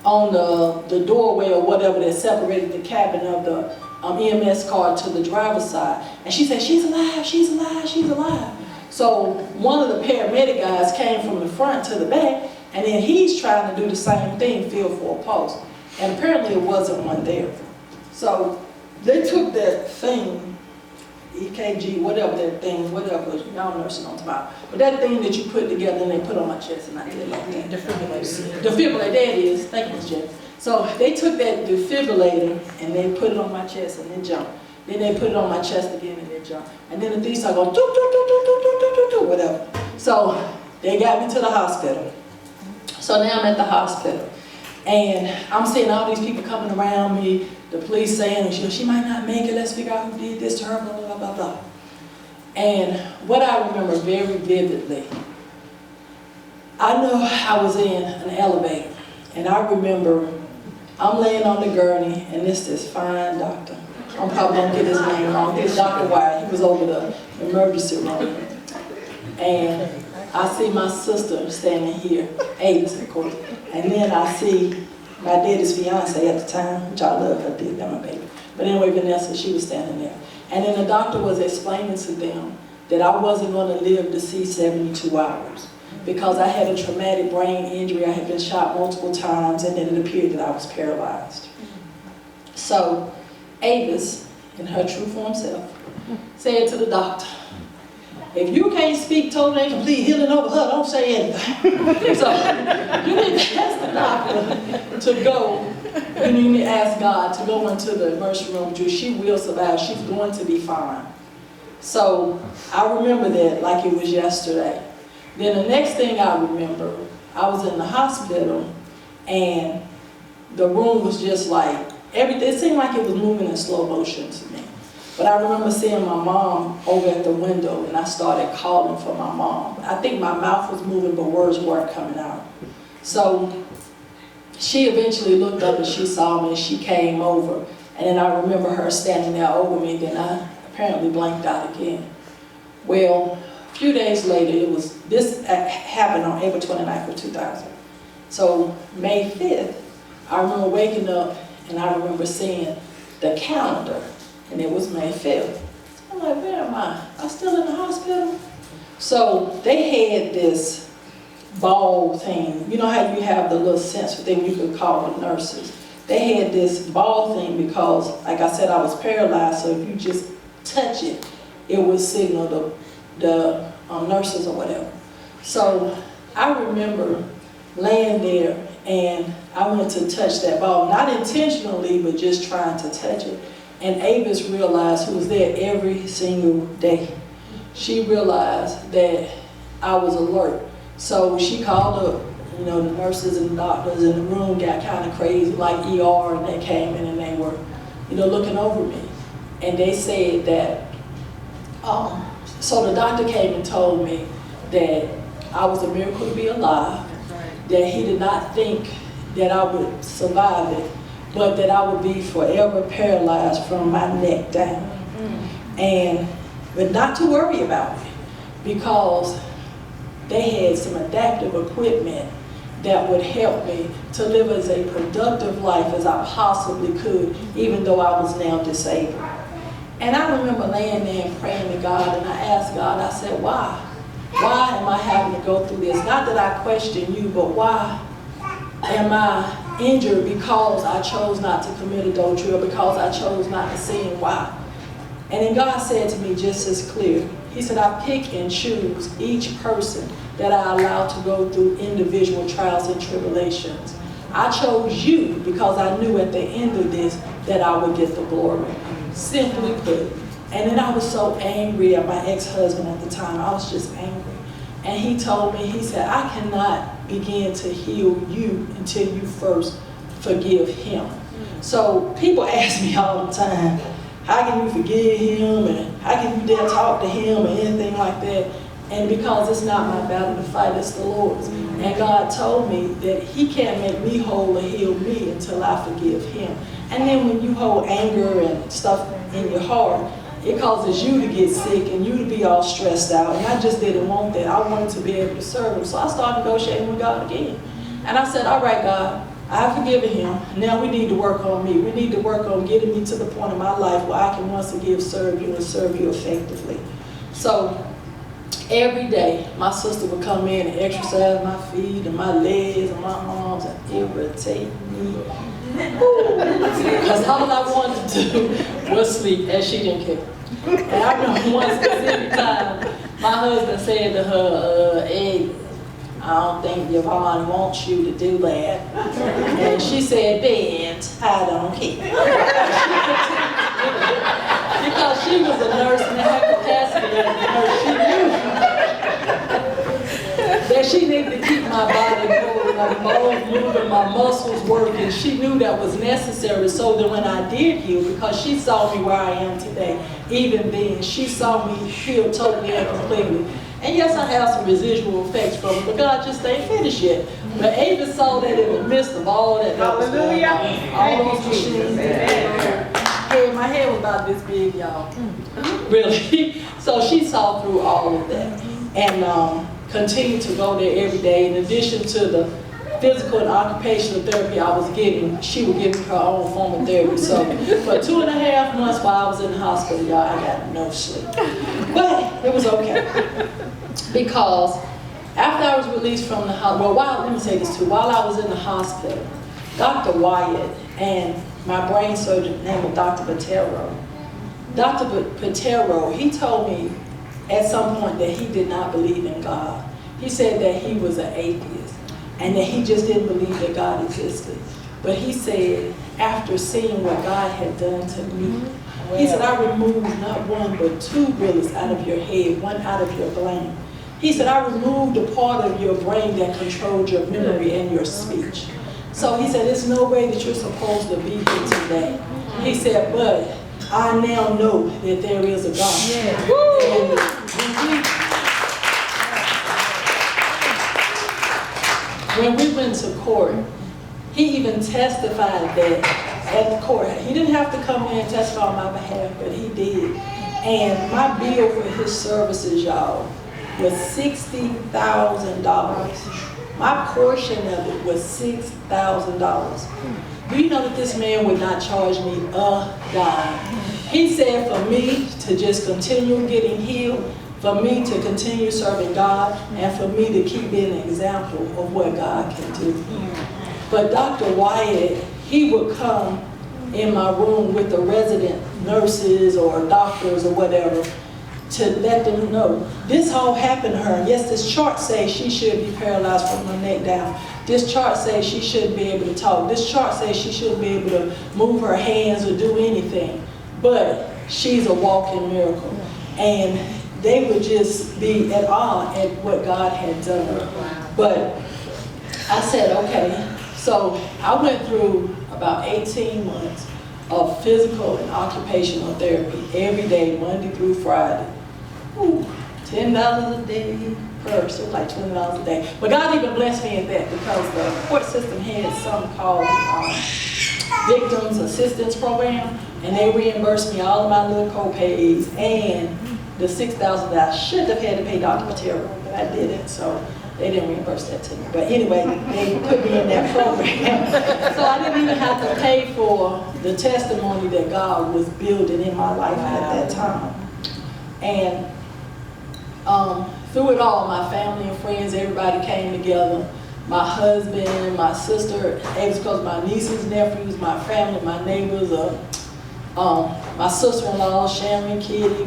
on the doorway or whatever that separated the cabin of the EMS car to the driver's side. And she said, she's alive, she's alive, she's alive. So one of the paramedic guys came from the front to the back, and then he's trying to do the same thing, feel for a pulse. And apparently it wasn't one there. So they took that thing, EKG, whatever that thing, whatever, y'all nurses on top. But that thing that you put together and they put on my chest, and I did like that. Defibrillator. Defibrillator, there it is. Thank you, Ms. Jen. So they took that defibrillator and they put it on my chest and then jumped. Then they put it on my chest again and then jumped. And then the thing started going, doo, doo, doo, doo, doo, doo, doo, doo, whatever. So they got me to the hospital. So now I'm at the hospital. And I'm seeing all these people coming around me, the police saying, she might not make it, let's figure out who did this to her, blah, blah, blah, blah. And what I remember very vividly, I know I was in an elevator, and I remember I'm laying on the gurney, and this fine doctor. I'm probably gonna get his name wrong. It's Dr. White. He was over the emergency room. And I see my sister standing here, Avis, of course. And then I see my daddy's fiance at the time, which I love her, did that my baby. But anyway, Vanessa, she was standing there. And then the doctor was explaining to them that I wasn't gonna live to see 72 hours because I had a traumatic brain injury. I had been shot multiple times, and then it appeared that I was paralyzed. So Avis, in her true form self, said to the doctor, if you can't speak total and complete healing over her, don't say anything. So you need to ask the doctor to go, and you need to ask God to go into the emergency room with you. She will survive. She's going to be fine. So I remember that like it was yesterday. Then the next thing I remember, I was in the hospital, and the room was just like, everything, it seemed like it was moving in slow motion to me. But I remember seeing my mom over at the window, and I started calling for my mom. I think my mouth was moving, but words weren't coming out. So she eventually looked up and she saw me, and she came over. And then I remember her standing there over me, then I apparently blanked out again. Well, a few days later, this happened on April 29th of 2000. So May 5th, I remember waking up, and I remember seeing the calendar, and it was May 5th. I'm like, where am I? I'm still in the hospital? So they had this ball thing. You know how you have the little sensor thing you could call the nurses? They had this ball thing because, like I said, I was paralyzed, so if you just touch it, it would signal the nurses or whatever. So I remember laying there, and I went to touch that ball, not intentionally, but just trying to touch it. And Avis realized, who was there every single day, she realized that I was alert. So she called up, the nurses and the doctors, and the room got kind of crazy, like ER, and they came in and they were, looking over me. And they said that, so the doctor came and told me that I was a miracle to be alive, that he did not think that I would survive it, but that I would be forever paralyzed from my neck down. But not to worry about it, because they had some adaptive equipment that would help me to live as a productive life as I possibly could, even though I was now disabled. And I remember laying there and praying to God, and I asked God, I said, why? Why am I having to go through this? Not that I question you, but why am I injured because I chose not to commit adultery, or because I chose not to sin? Why? And then God said to me just as clear, he said, I pick and choose each person that I allow to go through individual trials and tribulations. I chose you because I knew at the end of this that I would get the glory. Simply put. And then I was so angry at my ex-husband at the time. I was just angry. And he told me, he said, I cannot begin to heal you until you first forgive him. So people ask me all the time, how can you forgive him, and how can you dare talk to him, or anything like that? And because it's not my battle to fight, it's the Lord's. And God told me that he can't make me whole or heal me until I forgive him. And then when you hold anger and stuff in your heart, it causes you to get sick and you to be all stressed out. And I just didn't want that. I wanted to be able to serve him. So I started negotiating with God again. And I said, all right, God, I've forgiven him. Now we need to work on me. We need to work on getting me to the point in my life where I can once again serve you and serve you effectively. So every day, my sister would come in and exercise my feet and my legs and my arms and irritate me. Because all I wanted to do was sleep, and she didn't care. And I remember one specific time, my husband said to her, hey, I don't think Yvonne wants you to do that. And she said, Ben, I don't care. Because she was a nurse, and in her capacity as a nurse, she knew that she needed to keep my body moving, my bones moving, my muscles working. She knew that was necessary, so that when I did heal, because she saw me where I am today, even then, she saw me heal totally and completely. And yes, I have some residual effects from it, but God just ain't finished yet. But Ava saw that in the midst of all that was going on, all those machines, my head was about this big, y'all. Really. So she saw through all of that and continued to go there every day. In addition to the physical and occupational therapy I was getting, she would give me her own form of therapy. So for 2.5 months while I was in the hospital, y'all, I got no sleep. But it was okay. Because after I was released from the hospital, well, let me say this too, while I was in the hospital, Dr. Wyatt and my brain surgeon named Dr. Patero. Dr. Patero, he told me at some point that he did not believe in God. He said that he was an atheist and that he just didn't believe that God existed. But he said, after seeing what God had done to me, he said, I removed not one but 2 bullets out of your head, 1 out of your brain. He said, I removed the part of your brain that controlled your memory and your speech. So he said, there's no way that you're supposed to be here today. He said, but I now know that there is a God. And when we went to court, he even testified that at the court. He didn't have to come in and testify on my behalf, but he did. And my bill for his services, y'all, was $60,000. My portion of it was $6,000. Do you know that this man would not charge me a dime? He said for me to just continue getting healed, for me to continue serving God, and for me to keep being an example of what God can do. But Dr. Wyatt, he would come in my room with the resident nurses or doctors or whatever to let them know, this all happened to her. Yes, this chart says she should be paralyzed from her neck down. This chart says she shouldn't be able to talk. This chart says she shouldn't be able to move her hands or do anything. But she's a walking miracle. And they would just be at awe at what God had done. But I said, okay. So I went through about 18 months of physical and occupational therapy every day, Monday through Friday. Ooh, $10 a day per, so like $20 a day. But God even blessed me at that because the court system had something called Victims Assistance Program, and they reimbursed me all of my little co-pays and the $6,000 that I should have had to pay Dr. Patero, but I didn't, so they didn't reimburse that to me. But anyway, they put me in that program. So I didn't even have to pay for the testimony that God was building in my life at that time. And through it all, my family and friends, everybody came together. My husband, my sister, because my nieces, nephews, my family, my neighbors, my sister-in-law, Sharon, Kitty,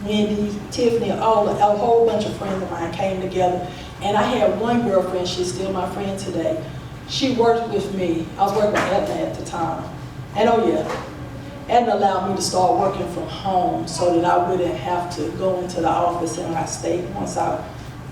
Wendy, Tiffany, a whole bunch of friends of mine came together. And I had one girlfriend, she's still my friend today. She worked with me. I was working with Edna at the time. And oh yeah, Edna allowed me to start working from home so that I wouldn't have to go into the office in my state once I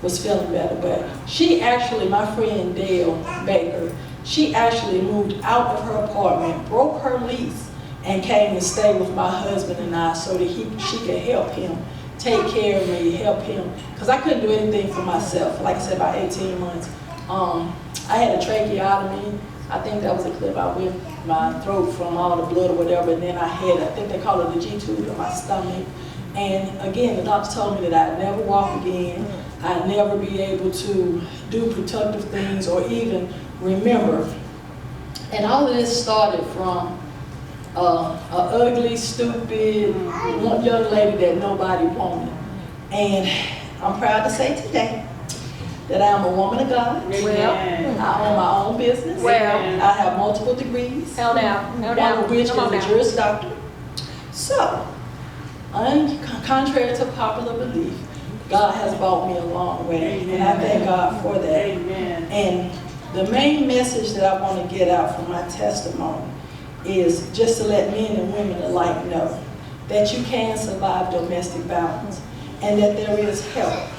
was feeling better. But she actually, my friend Dale Baker, she actually moved out of her apartment, broke her lease, and came to stay with my husband and I so that she could help him, take care of me, help him. Because I couldn't do anything for myself. Like I said, about 18 months. I had a tracheotomy. I think that was a clip I went my throat from all the blood or whatever. And then I had, I think they call it the G-tube in my stomach. And again, the doctor told me that I'd never walk again. I'd never be able to do productive things or even remember. And all of this started from an ugly, stupid young lady that nobody wanted. And I'm proud to say today that I am a woman of God. Well, I own my own business. Well, I have multiple degrees. held out, One of which is a Juris Doctor. So, contrary to popular belief, God has brought me a long way, and I thank God for that. Amen. And the main message that I want to get out from my testimony is just to let men and women alike know that you can survive domestic violence and that there is help.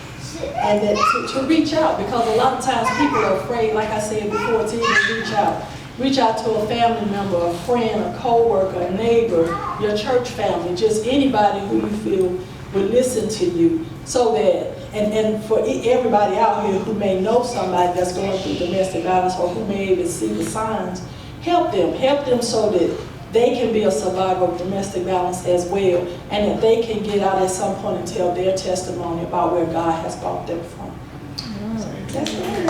And that to reach out, because a lot of times people are afraid, like I said before, to even reach out. Reach out to a family member, a friend, a co-worker, a neighbor, your church family, just anybody who you feel would listen to you so that, and for everybody out here who may know somebody that's going through domestic violence or who may even see the signs, help them so that they can be a survivor of domestic violence as well, and that they can get out at some point and tell their testimony about where God has brought them from. So that's it.